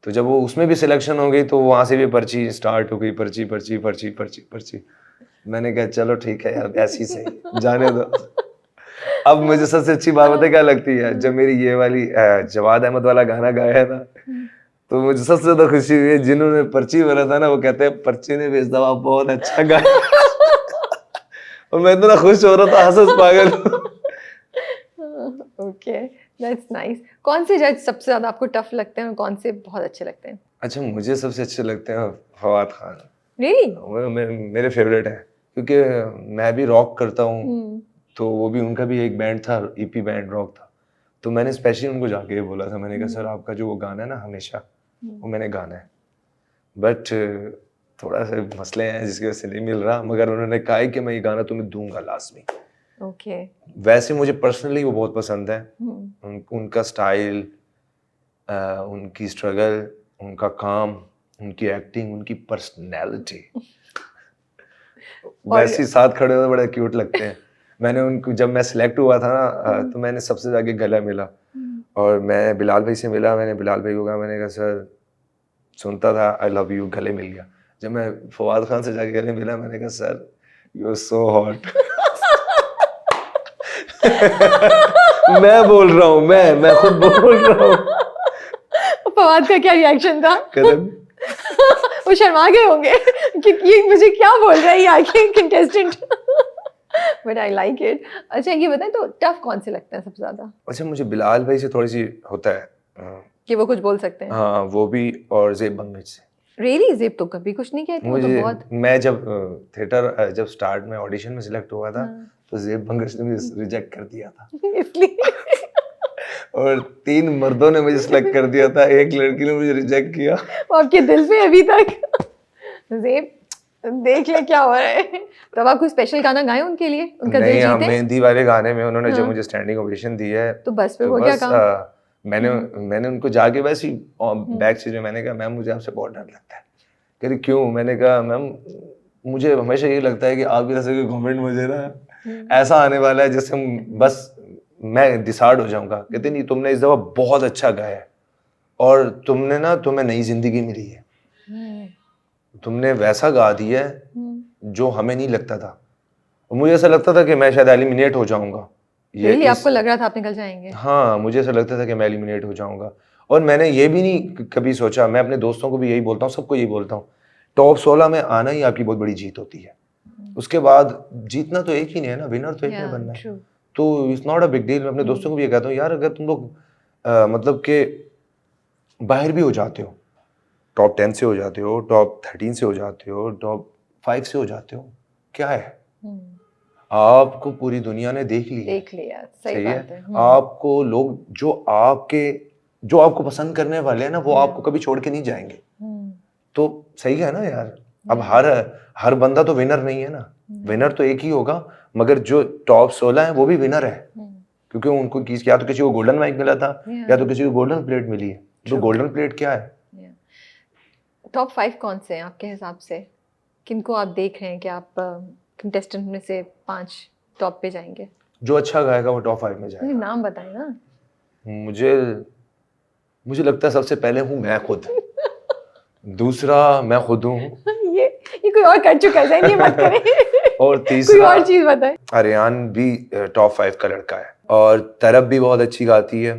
तो जब वो उसमें भी सिलेक्शन हो गई तो वहाँ से भी पर्ची स्टार्ट हो गई, पर्ची पर्ची पर्ची पर्ची पर्ची। मैंने कहा चलो ठीक है यार ऐसी सही जाने दो। अब मुझे सबसे अच्छी बात पता क्या लगती है, जब मेरी ये वाली जवाद अहमद वाला गाना गाया था तो मुझे सबसे ज्यादा खुशी हुई है जिन्होंने पर्ची बोला था ना, वो कहते हैं पर्ची ने भेज दवा बहुत अच्छा गाया। और मैं इतना खुश हो रहा था हंस पागल। Okay, that's nice. कौन से जज सबसे ज्यादा आपको टफ लगते हैं और कौन से बहुत अच्छे लगते हैं? अच्छा मुझे सबसे अच्छे लगते हैं फवाद खान। रियली? मेरे फेवरेट है क्योंकि मैं भी रॉक करता हूँ तो वो भी उनका भी एक बैंड था, ईपी बैंड रॉक था। तो मैंने स्पेशली उनको जाके ये बोला था, मैंने कहा सर आपका जो वो गाना है ना हमेशा वो मैंने गाना है, बट थोड़ा सा मसले हैं जिसकी वजह से नहीं मिल रहा, मगर उन्होंने कहा है कि मैं ये गाना तुम्हें दूंगा लाजमी। वैसे मुझे पर्सनली वो बहुत पसंद है। उनका स्टाइल, उनकी स्ट्रगल, उनका काम, उनकी एक्टिंग, उनकी पर्सनैलिटी वैसे साथ खड़े हुए बड़े क्यूट लगते हैं। मैंने उनको जब मैं सिलेक्ट हुआ था ना तो मैंने सबसे आगे गला मिला और मैं बिलाल भाई से मिला। मैंने बिलाल भाई को कहा, मैंने कहा सर सुनता था आई लव यू, गले मिल गया। जब मैं फवाद खान से जाके गले मिला, मैंने कहा sir you are so hot. मैं बोल रहा हूँ, मैं खुद बोल रहा हूँ। फवाद का क्या रिएक्शन था? कदम वो शर्मा गए होंगे कि ये मुझे क्या बोल रहा है ये आके contestant. But I like it. अच्छा ये बताएं तो टफ कौन से लगता है सबसे ज्यादा? अच्छा, मुझे बिलाल भाई से थोड़ी सी होता है कि वो कुछ बोल सकते हैं? हाँ, वो भी, और ज़ेब बंगश से। रियली? ज़ेब तो कभी कुछ नहीं कहती, वो तो मुझे बहुत। मैं जब थिएटर जब स्टार्ट में ऑडिशन में सिलेक्ट हुआ था, हाँ। तो ज़ेब बंगश ने मुझे रिजेक्ट कर दिया था। इसलिए और 3 मर्दों ने मुझे सिलेक्ट कर दिया था, एक लड़की ने मुझे रिजेक्ट किया। वो आपके दिल पे अभी तक। ज़ेब देख ले क्या हो रहा है। तो अब आप कोई स्पेशल गाना गाएं उनके लिए, उनका दिल नहीं, हाँ, जीते? मेहंदी वाले गाने में उन्होंने जब हाँ। मुझे स्टैंडिंग ओवेशन दी है, तो बस फिर तो वो क्या बस काम? मैंने उनको जाके वैसे ही बैक स्टेज में मैंने कहा मैम मुझे आपसे बहुत डर लगता है। कह रही क्यों? मैंने कहा मैम मुझे हमेशा ये लगता है कि आपकी तरफ से कोई कमेंट मुझे ना ऐसा आने वाला है जिससे बस मैं डिसार्ड हो जाऊंगा। कहते नहीं, तुमने इस दफा बहुत अच्छा गाया है और तुमने ना, तुम्हें नई जिंदगी मिली है, तुमने वैसा गा दिया है जो हमें नहीं लगता था। और मुझे ऐसा लगता था कि मैं शायद एलिमिनेट हो जाऊंगा। रियली आपको लग रहा था आप निकल जाएंगे? हाँ, मुझे ऐसा लगता था कि मैं एलिमिनेट हो जाऊंगा। और मैंने ये भी नहीं कभी सोचा, मैं अपने दोस्तों को भी यही बोलता हूँ, सबको यही बोलता हूँ, टॉप 16 में आना ही आपकी बहुत बड़ी जीत होती है। उसके बाद जीतना तो एक ही नहीं है ना, विनर तो एक ने बनना है। तो it's not a big deal. मैं अपने दोस्तों को भी ये कहता हूँ, यार अगर तुम लोग मतलब के बाहर भी हो जाते हो, टॉप 10 से हो जाते हो, टॉप 13 से हो जाते हो, टॉप 5 से हो जाते हो, क्या है? आपको पूरी दुनिया ने देख लिया। देख लिया, सही बात है। आपको लोग जो आपको पसंद करने वाले हैं ना, वो आपको कभी छोड़ के नहीं जाएंगे। तो सही है ना यार। अब हर बंदा तो विनर नहीं है ना, विनर तो एक ही होगा, मगर जो टॉप 16 है वो भी विनर है, क्योंकि उनको या तो किसी को गोल्डन माइक मिला था या तो किसी को गोल्डन प्लेट मिली है। तो गोल्डन प्लेट क्या है? टॉप 5 कौन से हैं आपके हिसाब से? किनको आप देख रहे हैं कि आप कंटेस्टेंट में से 5 टॉप पे जाएंगे? जो अच्छा गाएगा वो टॉप 5 में जाएगा। नाम बताएं ना। मुझे लगता है सबसे पहले हूँ मैं खुद, दूसरा मैं खुद हूँ। ये कोई और कर चुका है, ये मत करें। और तीसरा कोई और चीज बताएं। आर्यन भी टॉप 5 का लड़का है, और तरब भी बहुत अच्छी गाती है।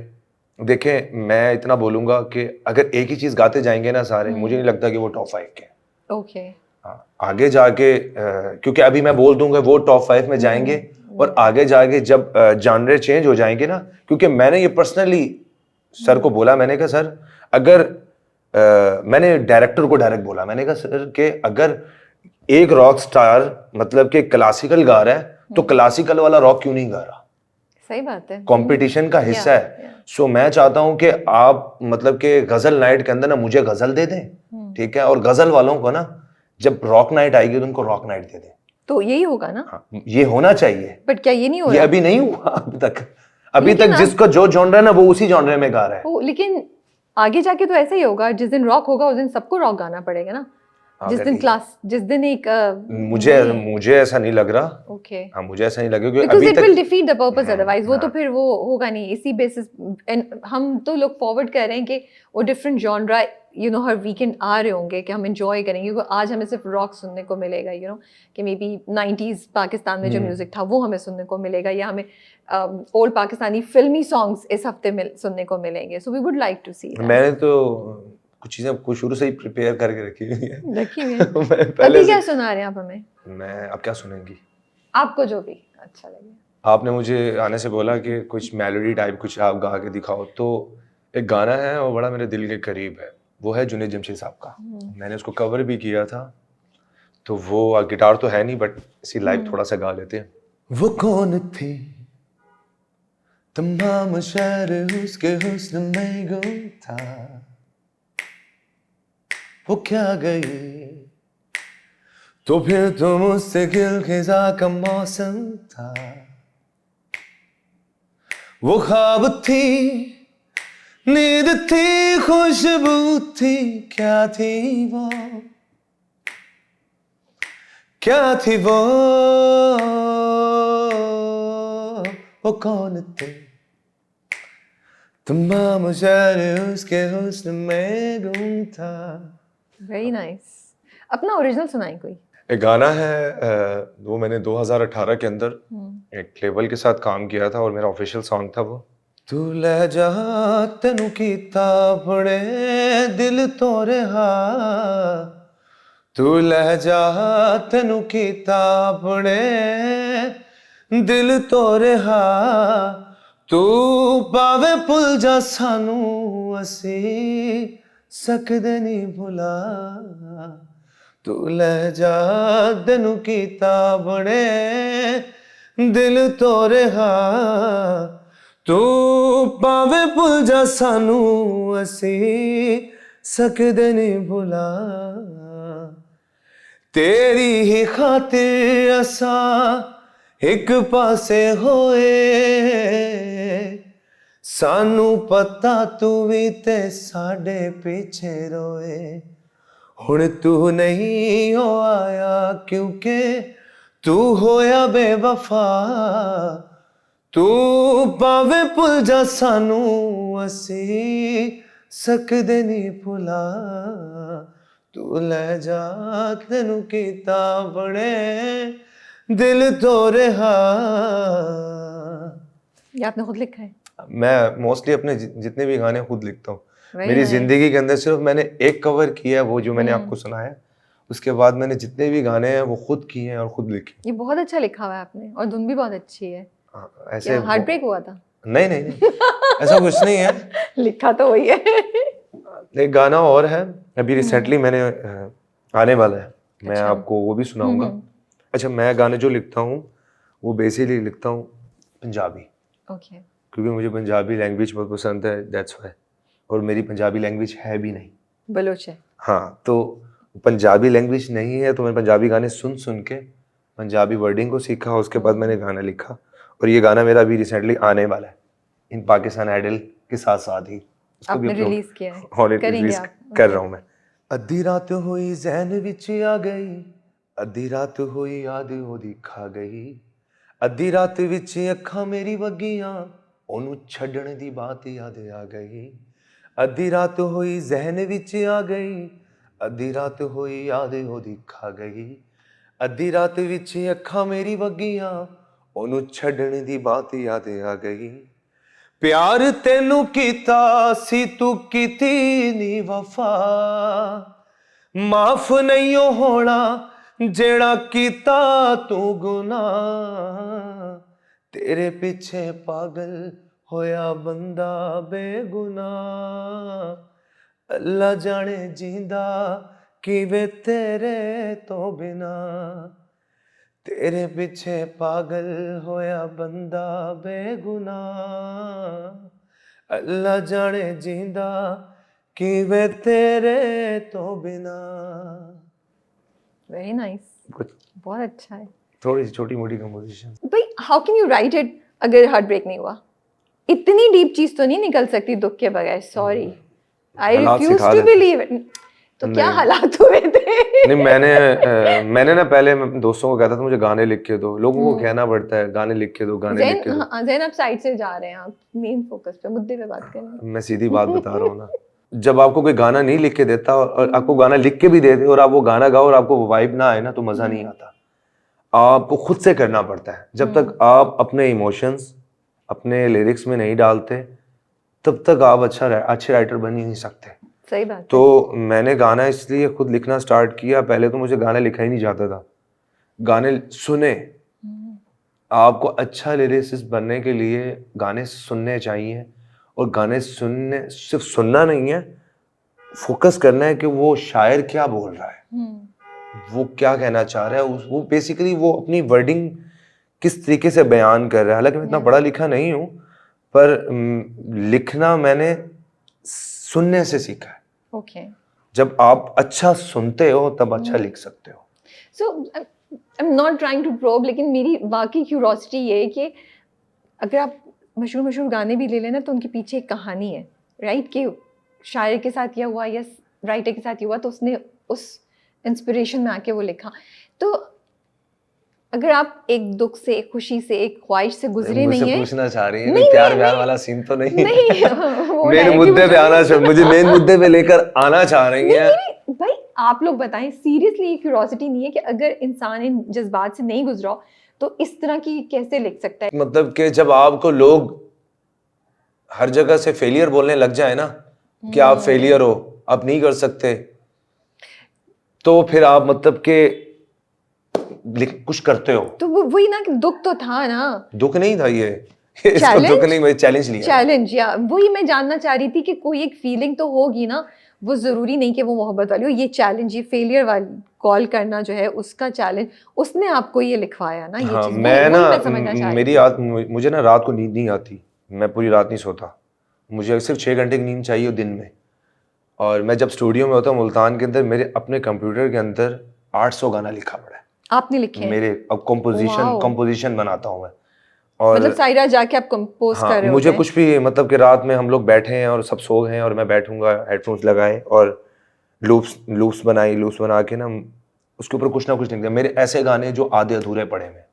देखें, मैं इतना बोलूंगा कि अगर एक ही चीज गाते जाएंगे ना सारे, मुझे नहीं लगता कि वो टॉप 5 के। ओके। हाँ, आगे जाके क्योंकि अभी मैं बोल दूंगा वो टॉप 5 में जाएंगे, और आगे जाके जब जॉनर चेंज हो जाएंगे ना, क्योंकि मैंने ये पर्सनली सर को बोला, मैंने कहा सर अगर मैंने डायरेक्टर को डायरेक्ट बोला, मैंने कहा सर कि अगर एक रॉक स्टार मतलब कि क्लासिकल गा रहा है तो क्लासिकल वाला रॉक क्यों नहीं गा रहा? सही बात है, कंपटीशन का हिस्सा है। सो मैं चाहता हूं कि आप मतलब कि गजल नाइट के अंदर ना मुझे गजल दे दें, ठीक है, और गजल वालों को ना जब रॉक नाइट आएगी तो उनको रॉक नाइट दे दें। तो यही होगा ना? हाँ, ये होना चाहिए। बट क्या ये नहीं हो रहा? ये अभी नहीं हुआ अभी तक जिसको जो जॉनर है ना वो उसी जॉनर में गा रहा है। लेकिन आगे जाके तो ऐसा ही होगा, जिस दिन रॉक होगा उस दिन सबको रॉक गाना पड़ेगा ना। जिस दिन एक मुझे ऐसा नहीं लग रहा। ओके। हाँ, मुझे ऐसा नहीं लग रहा क्योंकि अभी तक it will defeat the purpose otherwise। वो तो फिर वो होगा नहीं इसी बेसिस। हम तो लुक फॉरवर्ड कर रहे हैं कि वो डिफरेंट जॉनरा हर वीकेंड आ रहे होंगे कि हम एंजॉय करेंगे, क्योंकि आज हमें सिर्फ रॉक सुनने को मिलेगा, कि मे बी 90s पाकिस्तान में जो म्यूजिक था वो हमें सुनने को मिलेगा, या हमें ओल्ड पाकिस्तानी फिल्मी सॉन्ग्स इस हफ्ते सुनने को मिलेंगे। So we would like to see. मैंने तो कुछ चीजें कुछ शुरू से ही प्रिपेयर करके रखी हुई है। अभी क्या सुना रहे हैं आप हमें? मैं अब क्या सुनेंगी? आपको जो भी अच्छा लगे। आपने मुझे आने से बोला कि कुछ मेलोडी टाइप कुछ आप गा के दिखाओ, तो एक गाना है वो बड़ा मेरे दिल के करीब है, वो है जुनैद जमशेद साहब का। मैंने उसको कवर भी किया था, तो वो गिटार तो है नहीं बट इसी लाइव थोड़ा सा गा लेते हैं। वो कौन थी तमाम शहर उसके हुस्न में गुम था, वो क्या गई तो फिर तो मुझसे खिलखिजा का मौसम था। वो ख्वाब थी, नींद थी, खुशबू थी, क्या थी वो, क्या थी वो कौन थे तमाम शहर उसके हुस्न में गुम था। Very nice. अपना ओरिजिनल सुनाएं कोई। एक गाना है वो मैंने 2018 के अंदर एक लेबल के साथ काम किया था और मेरा ऑफिशियल सॉन्ग था वो। तू ले जा तेनू कीता बड़े दिल तोरे हा, तू ले जा तेनू कीता बड़े दिल तोरे हा, तू पावे भुल जा सानू असी सकदे नहीं भुला, तू ले जा तेनू कीता बड़े दिल तोरे हा, तू पावे भुल जा सानू असी सकदे नहीं भुला, तेरी ही खातिर असा एक पासे होए, सानू पता तू भी ते साडे पीछे रोए, हुण तू नहीं हो आया क्योंकि तू होया बेवफा, तू पावे भुल जा सानू असी सकदे नहीं भुला, तू ले जा तेनू कीता बड़े दिल तोरे हा। ये आपने खुद लिखा है? मैं मोस्टली अपने जितने भी गाने खुद लिखता हूँ। Very मेरी nice. जिंदगी के अंदर सिर्फ मैंने एक कवर किया है, वो जो मैंने आपको सुनाया। उसके बाद मैंने जितने भी गाने हैं वो खुद किए हैं और खुद लिखे। ये बहुत अच्छा लिखा हुआ है आपने और धुन भी बहुत अच्छी है। ऐसे हार्ट ब्रेक हुआ था? नहीं नहीं नहीं ऐसा कुछ नहीं है। लिखा तो वही है। एक गाना और है अभी रिसेंटली मैंने आने वाला है, मैं अच्छा। आपको वो भी सुनाऊंगा। अच्छा, मैं गाने जो लिखता हूँ वो बेसिकली लिखता हूँ पंजाबी, ओके। क्योंकि मुझे पंजाबी लैंग्वेज बहुत पसंद है, दैट्स व्हाई। और मेरी पंजाबी लैंग्वेज है भी नहीं, बलोच है। हाँ, तो पंजाबी लैंग्वेज नहीं है तो मैं पंजाबी गाने सुन सुन के पंजाबी वर्डिंग को सीखा, उसके बाद मैंने गाना लिखा। और ये गाना मेरा अभी रिसेंटली आने वाला है इन पाकिस्तान आइडल के साथ साथ ही, उसको भी आपने रिलीज किया है? करेंगे करेंगे आप? आप? कर रहा हूँ मैं। अद्धी रात होई ज़हन विच आ गई, अद्धी रात होई याद ओदी खा गई, अद्धी रात विच अखां मेरी वगियां ओनू छड्डण दी बात याद आ गई, अद्धी रात होई ज़हन विच आ गई, अद्धी रात होई याद ओदी खा गई, अद्धी रात विच अखां मेरी वगियां ओनू छड्डण दी बात याद आ गई, प्यार तेनू कीता सी तू कीती नी वफा, माफ नहीं होना जेड़ा कीता तू गुनाह, तेरे पीछे पागल होया बंदा बेगुनाह, अल्लाह जाने जींदा किवे तेरे तो बिना, तेरे पीछे पागल होया बंदा बेगुनाह, अल्लाह जाने जींदा किवे तेरे तो बिना। वेरी नाइस, बहुत अच्छा है। थोड़ी सी छोटी मोटी कंपोजिशन। भाई how can you right it अगर हार्ट ब्रेक नहीं हुआ? इतनी डीप चीज तो नहीं निकल सकती दुख के बगैर। सॉरी, आई हालात रिफ्यूज सिखा टू देते। Believe it. तो क्या नहीं। हालात हुए थे? नहीं, मैंने ना पहले दोस्तों को कहता था मुझे गाने लिख के दो, लोगों को कहना पड़ता है गाने लिख के दो, गाने लिख के दो। हाँ, ज़ैन आप साइड से जा रहे हैं, आप मेन फोकस पे मुद्दे पे बात करें। मैं सीधी बात बता रहा हूँ ना, जब आपको कोई गाना नहीं लिख के देता और आपको गाना लिख के भी दे दे और आप वो गाना गाओ और आपको वाइब ना आए ना तो मजा नहीं आता। आपको खुद से करना पड़ता है। जब तक आप अपने इमोशंस अपने लिरिक्स में नहीं डालते तब तक आप अच्छे राइटर बन ही नहीं सकते। सही बात है। तो मैंने गाना इसलिए खुद लिखना स्टार्ट किया, पहले तो मुझे गाना लिखा ही नहीं जाता था। गाने सुने, आपको अच्छा लिरिसिस्ट बनने के लिए गाने सुनने चाहिए, और गाने सुनने सिर्फ सुनना नहीं है, फोकस करना है कि वो शायर क्या बोल रहा है, वो क्या कहना चाह रहा है, वो बेसिकली वो अपनी वर्डिंग किस तरीके से बयान कर रहा है। हालांकि मैं इतना पढ़ा लिखा नहीं हूँ, पर लिखना मैंने सुनने से सीखा है। ओके। जब आप अच्छा सुनते हो तब अच्छा लिख सकते हो। So I am not trying to probe, लेकिन मेरी वाकई क्यूरोसिटी ये है कि अगर आप मशहूर गाने भी ले लेना तो उनके पीछे एक कहानी है, राइट? कि शायर के साथ यह हुआ या राइटर के साथ ये हुआ तो उसने उस इंस्पिरेशन में आके वो लिखा। तो अगर आप एक दुख से, एक खुशी से, एक ख्वाहिश से गुजरे नहीं है, पूछना चाह रही है नहीं, प्यार नहीं, व्यार नहीं, वाला सीन तो नहीं नहीं वो मेन है कि मुद्दे पे आना, मुझे मेन मुद्दे पे लेकर आना चाह रही है। भाई आप लोग बताएं, सीरियसली क्यूरोसिटी नहीं है कि अगर इंसान इन जज्बात से नहीं गुजरा हो, तो इस तरह की कैसे लिख सकता है? मतलब कि जब आपको लोग हर जगह से फेलियर बोलने लग जाए ना कि आप फेलियर हो, आप नहीं कर सकते, तो फिर आप मतलब के कुछ करते हो। तो वही ना कि दुख तो था ना, दुख नहीं था ये इसको दुख नहीं, मैं चैलेंज लिया। चैलेंज, या वही मैं जानना चाह रही थी कि कोई एक फीलिंग तो होगी ना, वो जरूरी नहीं कि वो मोहब्बत वाली हो। ये चैलेंज, ये फेलियर वाली कॉल करना जो है उसका चैलेंज, उसने आपको ये लिखवाया ना, ये हाँ, चीज मैं ना मैं समझना चाह रही थी। मुझे ना रात को नींद नहीं आती, मैं पूरी रात नहीं सोता, मुझे सिर्फ 6 घंटे की नींद चाहिए दिन में। और मैं जब स्टूडियो में होता हूँ मुल्तान के अंदर, मेरे अपने कंप्यूटर के अंदर 800 गाना लिखा पड़ा है आपने लिखे हैं? मेरे। अब कंपोजिशन बनाता हूँ मैं। और मतलब सारी रात जाके आप कंपोज हाँ, कर रहे मुझे होते हैं? कुछ भी मतलब कि रात में हम लोग बैठे हैं और सब सो गए हैं और मैं बैठूंगा हेडफोन्स लगाए और लूप्स बना के ना उसके ऊपर कुछ ना कुछ लिख दिया। मेरे ऐसे गाने जो आधे अधूरे पड़े हैं,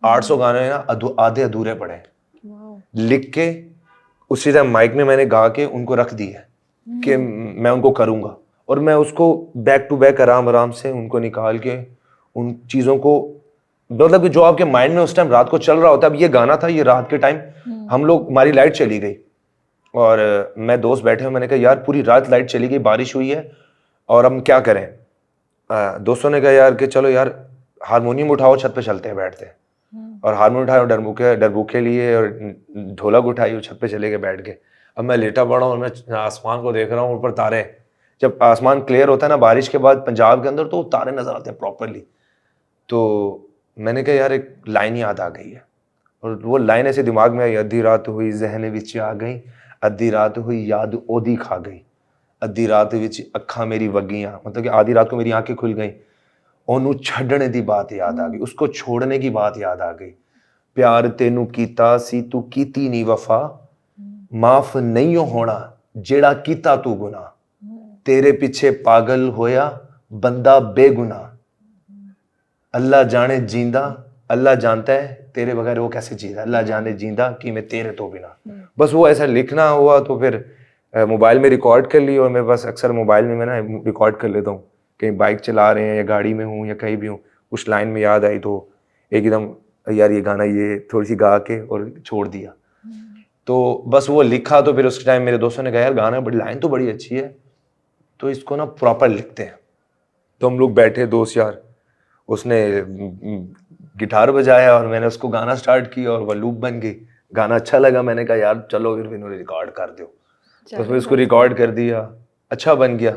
800 गाने ना आधे अधूरे पड़े हैं, लिख के उसी टाइम माइक में मैंने गा के उनको रख दिया कि मैं उनको करूंगा। और मैं उसको बैक टू बैक आराम से उनको निकाल के उन चीज़ों को, मतलब कि जो आपके माइंड में उस टाइम रात को चल रहा होता है। अब ये गाना था, ये रात के टाइम हम लोग, हमारी लाइट चली गई और मैं दोस्त बैठे हैं, मैंने कहा यार पूरी रात लाइट चली गई, बारिश हुई है और हम क्या करें। दोस्तों ने कहा यार कि चलो यार हारमोनियम उठाओ, छत पे चलते हैं, बैठते हैं। और हारमोनियम उठाए, डरबुके लिए और ढोलक उठाई और छत पे चले गए बैठ के। अब मैं लेटा पड़ा हूँ और मैं आसमान को देख रहा हूँ, ऊपर तारे। जब आसमान क्लियर होता है ना बारिश के बाद पंजाब के अंदर, तो तारे नजर आते हैं प्रॉपरली। तो मैंने कहा यार एक लाइन याद आ गई है, और वो लाइन ऐसे दिमाग में आई, अद्धी रात हुई जहन विच आ गई, अद्धी रात हुई याद ओदी खा गई, अद्धी रात विच अखा मेरी वगियां, मतलब कि आधी रात को मेरी आंखें खुल गई, ओनू छड्डने दी बात याद आ गई, उसको छोड़ने की बात याद आ गई। प्यार तेनू कीता सी तू कीती नी वफा, माफ नहीं होना जेड़ा कीता तू गुना, तेरे पीछे पागल होया बंदा बेगुना, अल्लाह जाने जींदा, अल्लाह जानता है तेरे बगैर वो कैसे जीता, अल्लाह जाने जींदा कि मैं तेरे तो बिना। बस वो ऐसा लिखना हुआ तो फिर मोबाइल में रिकॉर्ड कर ली। और मैं बस अक्सर मोबाइल में मैं ना रिकॉर्ड कर लेता हूँ, कहीं बाइक चला रहे हैं या गाड़ी में हूँ या कहीं भी हूँ, उस लाइन में याद आई तो एकदम यार ये गाना, ये थोड़ी सी गा के और छोड़ दिया। तो बस वो लिखा। तो फिर उस टाइम मेरे दोस्तों ने कहा यार गाना बड़ी, लाइन तो बड़ी अच्छी है, तो इसको ना प्रॉपर लिखते हैं। तो हम लोग बैठे दोस्त यार, उसने गिटार बजाया और मैंने उसको गाना स्टार्ट किया और वह लूप बन गई। गाना अच्छा लगा, मैंने कहा यार चलो फिर इन्होंने रिकॉर्ड कर दो, तो फिर उसको रिकॉर्ड कर दिया, अच्छा बन गया।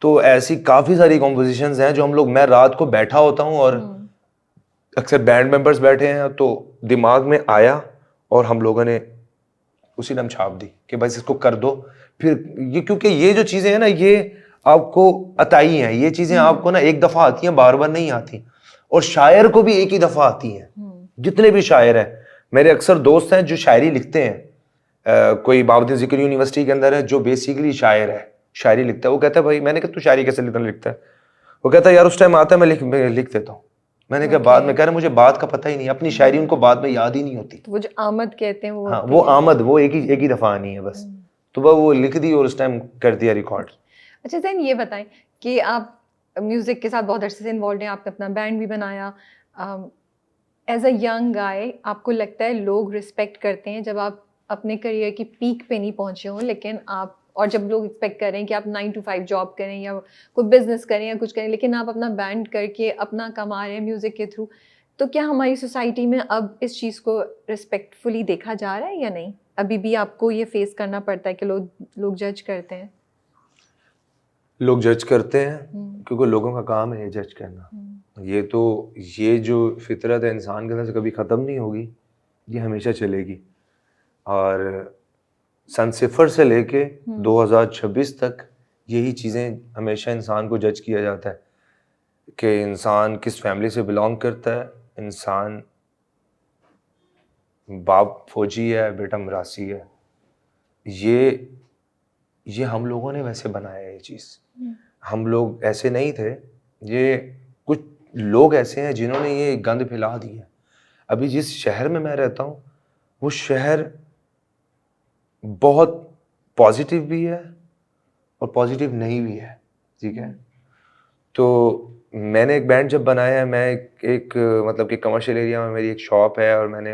तो ऐसी काफ़ी सारी कॉम्पोजिशंस हैं जो हम लोग, मैं रात को बैठा होता हूँ और अक्सर बैंड मेंबर्स बैठे हैं तो दिमाग में आया और हम लोगों ने उसी टाइम छाप दी कि बस इसको कर दो। फिर ये, क्योंकि ये जो चीज़ें हैं ना, ये आपको अताई हैं, ये चीज़ें आपको ना एक दफ़ा आती हैं, बार बार नहीं आती। और शायर को भी एक ही दफ़ा आती हैं, जितने भी शायर हैं। मेरे अक्सर दोस्त हैं जो शायरी लिखते हैं, कोई बाबुद्दीन ज़िक्री यूनिवर्सिटी के अंदर है जो बेसिकली शायर है, शायरी लिखता है। वो कहता है भाई, मैंने कहा तू शायरी कैसे लिखता है? वो कहता है यार उस टाइम आता है मैं लिख देता हूँ। मैंने कहा बाद में, कह रहे मुझे बात का पता ही नहीं, अपनी शायरी उनको बाद में याद ही नहीं होती। तो वो जो आमद कहते हैं, वो हाँ, वो आमद, वो एक ही दफ़ा आनी है बस। तो वो लिख दी और उस टाइम कर दिया रिकॉर्ड। अच्छा ज़ैन, ये बताएं कि आप म्यूज़िक के साथ बहुत अरसे से इन्वॉल्व हैं, आपने अपना बैंड भी बनाया। एज अ यंग गाय, आपको लगता है लोग रिस्पेक्ट करते हैं जब आप अपने करियर की पीक पे नहीं पहुंचे हो, लेकिन आप, और जब लोग एक्सपेक्ट कर रहे हैं कि आप 9 to 5 जॉब करें या कोई बिजनेस करें या कुछ करें, लेकिन आप अपना बैंड करके अपना कमा रहे हैं म्यूज़िक के थ्रू, तो क्या हमारी सोसाइटी में अब इस चीज़ को रिस्पेक्टफुली देखा जा रहा है या नहीं? अभी भी आपको ये फेस करना पड़ता है कि लोग जज करते हैं? लोग जज करते हैं क्योंकि लोगों का काम है जज करना। ये जो फितरत है इंसान के अंदर से कभी ख़त्म नहीं होगी, ये हमेशा चलेगी। और सन 0 से लेके 2026 तक यही चीज़ें हमेशा इंसान को जज किया जाता है कि इंसान किस फैमिली से बिलोंग करता है, इंसान बाप फौजी है, बेटा मरासी है। ये हम लोगों ने वैसे बनाया है ये चीज़। हम लोग ऐसे नहीं थे, ये कुछ लोग ऐसे हैं जिन्होंने ये गंद फैला दिया। अभी जिस शहर में मैं रहता हूँ, वो शहर बहुत पॉजिटिव भी है और पॉजिटिव नहीं भी है, ठीक है। तो मैंने एक बैंड जब बनाया है, मैं एक मतलब कि कमर्शियल एरिया में मेरी एक शॉप है और मैंने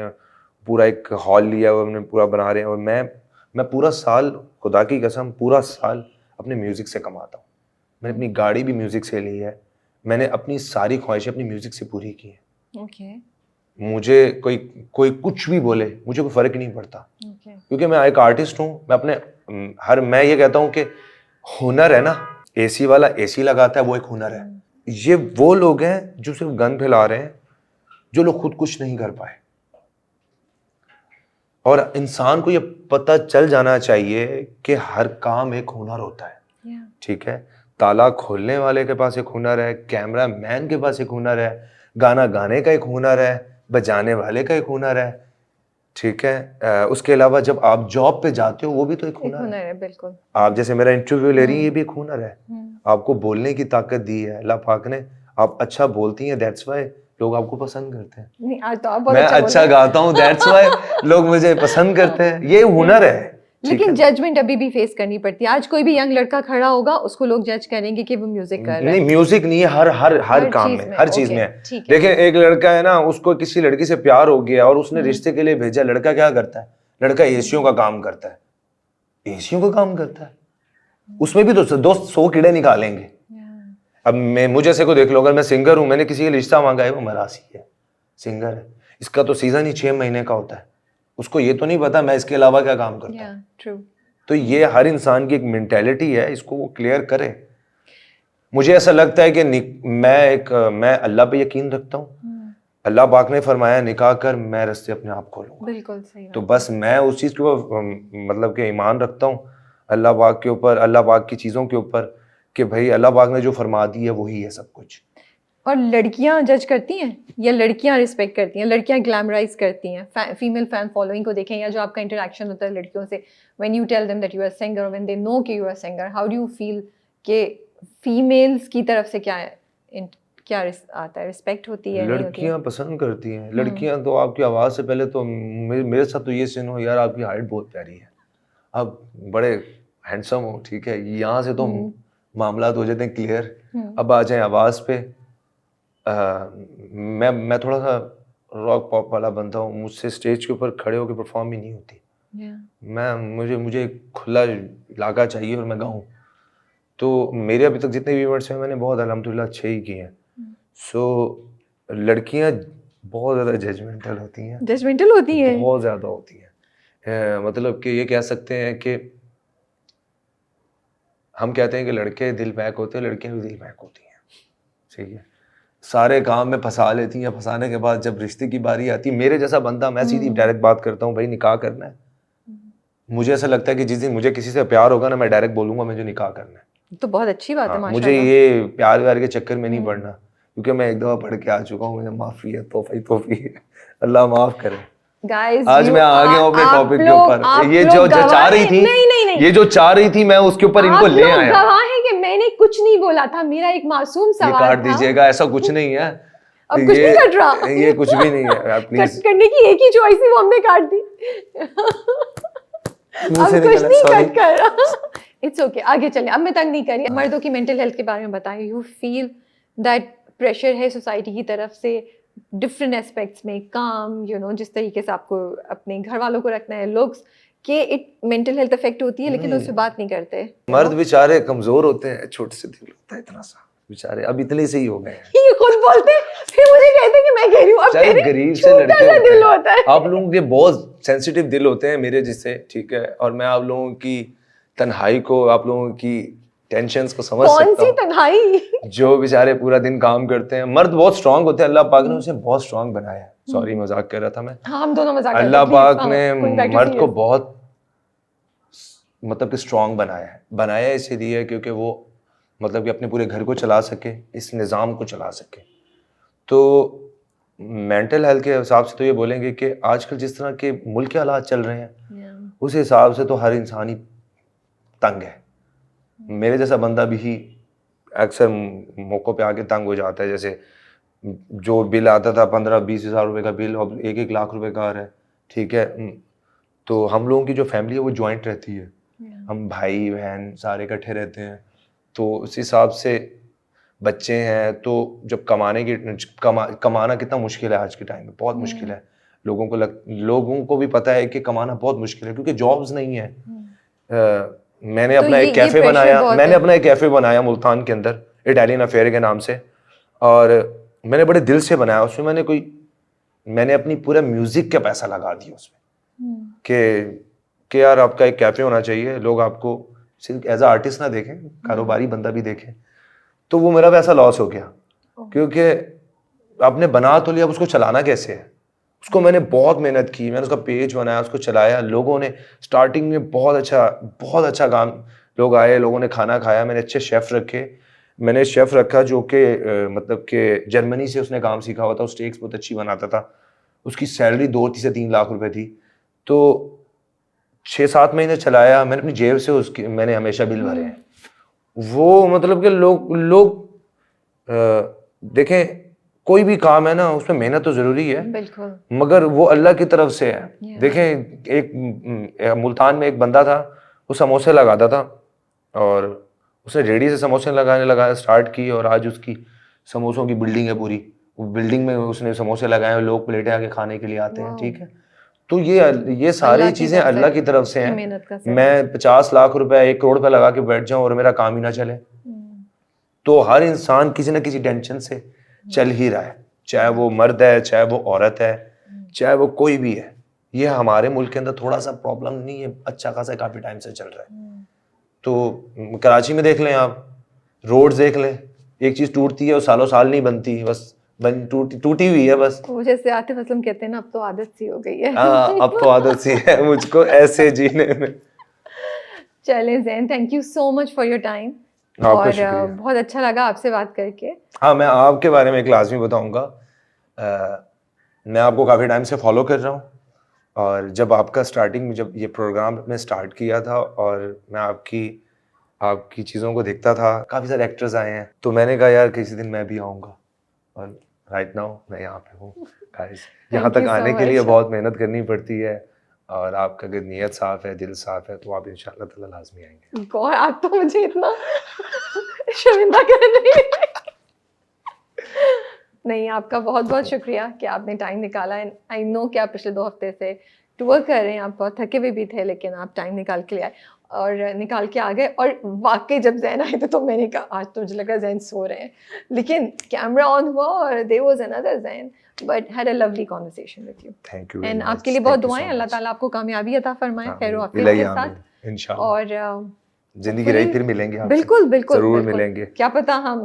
पूरा एक हॉल लिया हुआ, हमने पूरा बना रहे हैं और मैं पूरा साल, खुदा की कसम पूरा साल अपने म्यूज़िक से कमाता हूँ। मैंने अपनी गाड़ी भी म्यूज़िक से ली है, मैंने अपनी सारी ख्वाहिशें अपनी म्यूज़िक से पूरी की हैं। ओके मुझे कोई कोई कुछ भी बोले, मुझे कोई फ़र्क नहीं पड़ता, ओके क्योंकि मैं एक आर्टिस्ट हूँ। मैं अपने मैं ये कहता हूँ कि हुनर है ना, एसी वाला एसी लगाता है, वो एक हुनर है। ये वो लोग हैं जो सिर्फ गन फैला रहे हैं, जो लोग खुद कुछ नहीं कर पाए। और इंसान को ये पता चल जाना चाहिए कि हर काम एक हुनर होता है, ठीक है। ताला खोलने वाले के पास एक हुनर है, कैमरा मैन के पास एक हुनर है, गाना गाने का एक हुनर है, बजाने वाले का एक हुनर है, ठीक है। उसके अलावा जब आप जॉब पे जाते हो वो भी तो एक हुनर है। बिल्कुल। आप जैसे मेरा इंटरव्यू ले रही हैं, ये भी एक हुनर है। आपको बोलने की ताकत दी है अल्लाह पाक ने, आप अच्छा बोलती हैं, दैट्स वाई लोग आपको पसंद करते हैं। नहीं, आज तो आप बहुत मैं अच्छा बोल अच्छा रहे हैं। गाता हूँ, दैट्स वाई लोग मुझे पसंद करते हैं, ये हुनर है, ठीक लेकिन है। जजमेंट अभी भी फेस करनी पड़ती है। आज कोई भी यंग लड़का खड़ा होगा, उसको लोग जज करेंगे कि वो म्यूजिक कर रहा नहीं, है। म्यूजिक नहीं है, हर हर हर हर काम चीज में, में, हर चीज ओके, में है। ठीक है। देखिए एक लड़का है ना, उसको किसी लड़की से प्यार हो गया और उसने रिश्ते के लिए भेजा, लड़का क्या करता है? लड़का एसियों का काम करता है, एसियों का काम करता है, उसमें भी तो दोस्त 100 कीड़े निकालेंगे। अब मुझे से को देख लो, अगर मैं सिंगर हूं, मैंने किसी के रिश्ता मांगा है, वो मरासी है, सिंगर है, इसका तो सीजन ही 6 महीने का होता है, उसको ये तो नहीं पता मैं इसके अलावा क्या काम करता हूँ। ट्रू। तो ये हर इंसान की एक मेंटेलिटी है, इसको वो क्लियर करे। मुझे ऐसा लगता है कि मैं अल्लाह पे यकीन रखता हूँ, अल्लाह पाक ने फरमाया निकाह कर, मैं रास्ते अपने आप खोलूंगा। बिल्कुल सही तो बात बस मैं उस चीज़ के ऊपर मतलब कि ईमान रखता हूँ, अल्लाह पाक के ऊपर, अल्लाह पाक की चीज़ों के ऊपर, कि भाई अल्लाह पाक ने जो फरमा दी है वही है सब कुछ। और लड़कियां जज करती हैं या लड़कियां रिस्पेक्ट करती हैं? लड़कियां ग्लैमराइज करती हैं फीमेल फैन फॉलोइंग को देखें, या जो आपका इंटरेक्शन होता है लड़कियों से, when you tell them that you are singer, when they know कि you are singer, how do you feel कि फीमेल्स की तरफ से आता है? रिस्पेक्ट होती है, नहीं होती है? लड़कियां पसंद करती हैं, लड़कियां तो आपकी आवाज़ से पहले तो मेरे साथ तो ये सीन हो, यार आपकी हाइट बहुत प्यारी है, आप बड़े हैंडसम हो, ठीक है, यहाँ से तो मामला हो जाते हैं क्लियर। अब आ जाए आवाज़ पे, मैं थोड़ा सा रॉक पॉप वाला बंदा हूँ, मुझसे स्टेज के ऊपर खड़े होकर परफॉर्म ही नहीं होती। मुझे एक खुला इलाका चाहिए और मैं गाऊँ। तो मेरे अभी तक जितने भी इवेंट्स हैं, मैंने बहुत अल्हम्दुलिल्लाह अच्छे ही किए हैं। सो लड़कियां बहुत ज़्यादा जजमेंटल होती हैं, जजमेंटल होती है? बहुत ज़्यादा होती हैं। मतलब कि ये कह सकते हैं कि हम कहते हैं कि लड़के दिल बैक होते हैं, लड़कियां भी दिल बैक होती हैं, ठीक है। सारे काम में फंसा लेती हैं, फंसाने के बाद जब रिश्ते की बारी आती है, मेरे जैसा बंदा, मैं सीधी डायरेक्ट बात करता हूँ, भाई निकाह करना है। मुझे ऐसा लगता है कि जिस दिन मुझे किसी से प्यार होगा ना, मैं डायरेक्ट बोलूंगा मुझे निकाह करना है। तो बहुत अच्छी बात है, मुझे माशाल्लाह। ये प्यार व्यार के चक्कर में नहीं पड़ना, क्योंकि मैं एक दफा पढ़ के आ चुका हूँ, मुझे माफी है, तोफी है, अल्लाह माफ करे। गाइस, आज मैं आ गया हूँ अपने टॉपिक के ऊपर। ये जो चाह रही थी, नहीं, ये जो चाह रही थी, मैं उसके ऊपर इनको ले आया। गवाह है कि मैंने कुछ नहीं बोला था, मेरा एक मासूम ये सवाल काट था। दीजिएगा, ऐसा कुछ नहीं है। अब कुछ नहीं कट रहा। ये कुछ भी नहीं है, प्लीज। कट करने की एक ही चॉइस थी, वो हमने काट दी। अब कुछ नहीं कट कर रहा। इट्स ओके, आगे चलें, अब मैं तंग नहीं कर रही। मर्दों की मेंटल हेल्थ के बारे में बताएं। यू फील दैट प्रेशर है सोसाइटी की तरफ से डिफरेंट एस्पेक्ट्स में, काम जिस तरीके से आपको अपने घर वालों को रखना है, लुक्स के, इट मेंटल हेल्थ अफेक्ट होती है, लेकिन उस पर बात नहीं करते। मर्द बेचारे कमजोर होते हैं, छोटे से दिल होता है इतना सा, बेचारे अब इतने से ही हो गए हैं। ये खुद बोलते हैं, फिर मुझे कहते हैं कि मैं कह रही हूँ, अब कह रही गरीब से लड़के छोटा सा दिल होता है। आप लोगों के बहुत सेंसिटिव दिल होते हैं मेरे जिससे, ठीक है, और मैं आप लोगों की तन्हाई को, आप लोगों की टेंशन्स को समझ सकता हूँ। कौन सी तन्हाई? जो बेचारे पूरा दिन काम करते हैं। मर्द बहुत स्ट्रांग होते हैं, अल्लाह पाक ने उसे बहुत स्ट्रांग बनाया है। सॉरी, मजाक कर रहा था मैं। हाँ, हम दोनों मजाक करते हैं, अल्लाह please, पाक ने going back to मर्द को serious। बहुत मतलब कि स्ट्रांग बनाया है इसीलिए क्योंकि वो मतलब कि अपने पूरे घर को चला सके, इस निज़ाम को चला सके। तो मेंटल हेल्थ के हिसाब से तो ये बोलेंगे कि आजकल जिस तरह के मुल्क के हालात चल रहे हैं, उस हिसाब से तो हर इंसान ही तंग है। मेरे जैसा बंदा भी अक्सर मौक़ों पे आके तंग हो जाता है। जैसे जो बिल आता था 15-20 हज़ार रुपये का बिल, अब 1-1 लाख रुपए का आ रहा है, ठीक है। तो हम लोगों की जो फैमिली है वो जॉइंट रहती है, हम भाई बहन सारे इकट्ठे रहते हैं, तो उस हिसाब से बच्चे हैं, तो जब कमाना कितना मुश्किल है आज के टाइम में, बहुत मुश्किल है। लोगों को भी पता है कि कमाना बहुत मुश्किल है क्योंकि जॉब्स नहीं है। मैंने तो अपना एक कैफे pressure बनाया, बहुत मैंने है। अपना एक कैफे बनाया मुल्तान के अंदर, इटालियन अफेयर के नाम से, और मैंने बड़े दिल से बनाया। उसमें मैंने अपनी पूरा म्यूजिक का पैसा लगा दिया उसमें कि यार आपका एक कैफे होना चाहिए, लोग आपको सिर्फ एज अ आर्टिस्ट ना देखें, कारोबारी बंदा भी देखें। तो वो मेरा पैसा लॉस हो गया क्योंकि आपने बना तो लिया, अब उसको चलाना कैसे है। उसको मैंने बहुत मेहनत की, मैंने उसका पेज बनाया, उसको चलाया। लोगों ने स्टार्टिंग में बहुत अच्छा काम, लोग आए, लोगों ने खाना खाया। मैंने अच्छे शेफ रखे, मैंने शेफ रखा जो कि मतलब कि जर्मनी से उसने काम सीखा हुआ था, उस स्टेक्स बहुत अच्छी बनाता था। उसकी सैलरी 2 से 3 लाख रुपए थी। तो 6-7 महीने चलाया मैंने अपनी जेब से, उसकी मैंने हमेशा बिल भरे हैं। वो मतलब कि लोग देखें, कोई भी काम है ना उसमें मेहनत तो जरूरी है, बिल्कुल, मगर वो अल्लाह की तरफ से है। Yeah. देखें, मुल्तान में एक बंदा था, वो समोसे लगाता था और उसने रेडी से समोसे लगाना स्टार्ट की, और आज उसकी समोसों की बिल्डिंग है पूरी। वो बिल्डिंग में उसने समोसे लगाए, लोग प्लेटें आके खाने के लिए आते हैं। Wow. ठीक है, तो ये सारी अल्लाह की चीजें तरफ अल्लाह से, की तरफ से उसकी हैं। मेहनत का सर। मैं 50 लाख रुपए 1 करोड़ रुपए लगा के बैठ जाऊं और मेरा काम ही ना चले, तो हर इंसान किसी ना किसी टेंशन से चल ही रहा है, चाहे वो मर्द है, चाहे वो औरत है, चाहे वो कोई भी है। ये हमारे मुल्क के अंदर थोड़ा सा प्रॉब्लम नहीं है, अच्छा खासा काफी टाइम से चल रहा है। तो कराची में देख लें आप, रोड्स देख लें, एक चीज टूटती है और सालों साल नहीं बनती, बस टूटी हुई है बस। वो जैसे आतिफ असलम कहते हैं ना, अब तो आदत सी हो गई है। अब तो आदत सी है मुझको ऐसे जीने में। चलें Zain, thank you so much for your time, आपका और शुक्रिया। बहुत अच्छा लगा आपसे बात करके। हाँ, मैं आपके बारे में एक लाजमी बताऊंगा। मैं आपको काफ़ी टाइम से फॉलो कर रहा हूँ, और जब आपका स्टार्टिंग में जब ये प्रोग्राम आपने स्टार्ट किया था और मैं आपकी चीज़ों को देखता था, काफ़ी सारे एक्टर्स आए हैं, तो मैंने कहा यार किसी दिन मैं भी आऊँगा, और राइट नाउ मैं यहाँ पे हूँ। गाइस, यहाँ Thank तक you so आने के लिए much. बहुत मेहनत करनी पड़ती है, और आपका अगर नीयत साफ़ है, दिल साफ़ है, तो आप इंशाअल्लाह ताला लाज़मी आएंगे। गॉड, आप तो मुझे इतना शर्मिंदा कर रही हैं। नहीं, आपका बहुत बहुत शुक्रिया कि आपने टाइम निकाला। एंड आई नो कि आप पिछले 2 हफ्ते से टूर कर रहे हैं, आप बहुत थके हुए भी थे, लेकिन आप टाइम निकाल के आए और निकाल के आ गए। और वाकई जब जैन आए थे तो मैंने कहा आज तो मुझे लगा जैन सो रहे हैं, लेकिन कैमरा ऑन हुआ और देयर वाज अनदर जैन, but had a lovely conversation with you. Thank you and very आपके मच, लिए बहुत थैंक यू दुआएं, सो अल्लाह मच। ताला आपको कामयाबी अता फरमाए, खैर आफियत इलाही के आमीन, साथ। इंशाल्लाह। और जिंदगी रही फिर मिलेंगे आपसे, बिल्कुल बिल्कुल जरूर बिल्कुल। मिलेंगे। क्या पता हम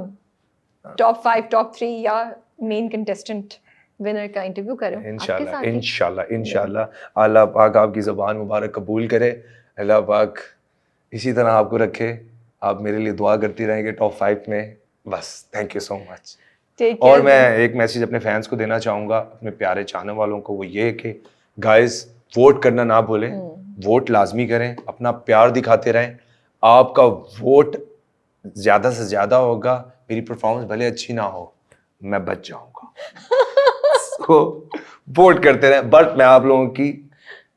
टॉप 5, टॉप 3 या मेन कंटेस्टेंट विनर का इंटरव्यू करें आपके इंशाल्लाह साथ ही। इंशाल्लाह इंशाल्लाह। अल्लाह पाक आपकी ज़बान मुबारक कबूल करे, अल्लाह पाक इसी तरह आपको रखे, आप मेरे लिए दुआ करती रहेंगे टॉप 5 में, बस। Thank you so much. Take और केयर मैं देन। एक मैसेज अपने फैंस को देना चाहूँगा, अपने प्यारे चाहने वालों को, वो ये कि गाइस वोट करना ना भूलें, वोट लाजमी करें, अपना प्यार दिखाते रहें। आपका वोट ज़्यादा से ज़्यादा होगा, मेरी परफॉर्मेंस भले अच्छी ना हो, मैं बच जाऊँगा। तो वोट करते रहें। बट मैं आप लोगों की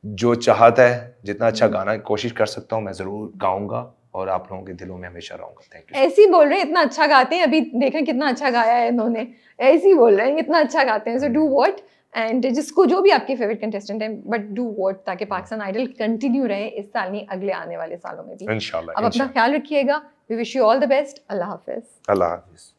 जो चाहत है, जितना अच्छा गाना कोशिश कर सकता हूँ मैं ज़रूर गाऊंगा, और आप लोगों के दिलों में हमेशा रहूंगा। Thank you. ऐसे ही बोल रहे हैं, इतना अच्छा गाते हैं, अभी देखें कितना अच्छा गाया है इन्होंने। ऐसे ही बोल रहे हैं इतना अच्छा गाते हैं, सो डू वॉट, एंड जिसको जो भी आपके फेवरेट कंटेस्टेंट है, बट डू वॉट, ताकि पाकिस्तान आइडल कंटिन्यू रहे इस साल नहीं, अगले आने वाले सालों में भी। इंशाल्लाह अब अपना ख्याल रखिएगा। We wish you all the best. अल्लाह हाफिज। अल्लाह हाफिज।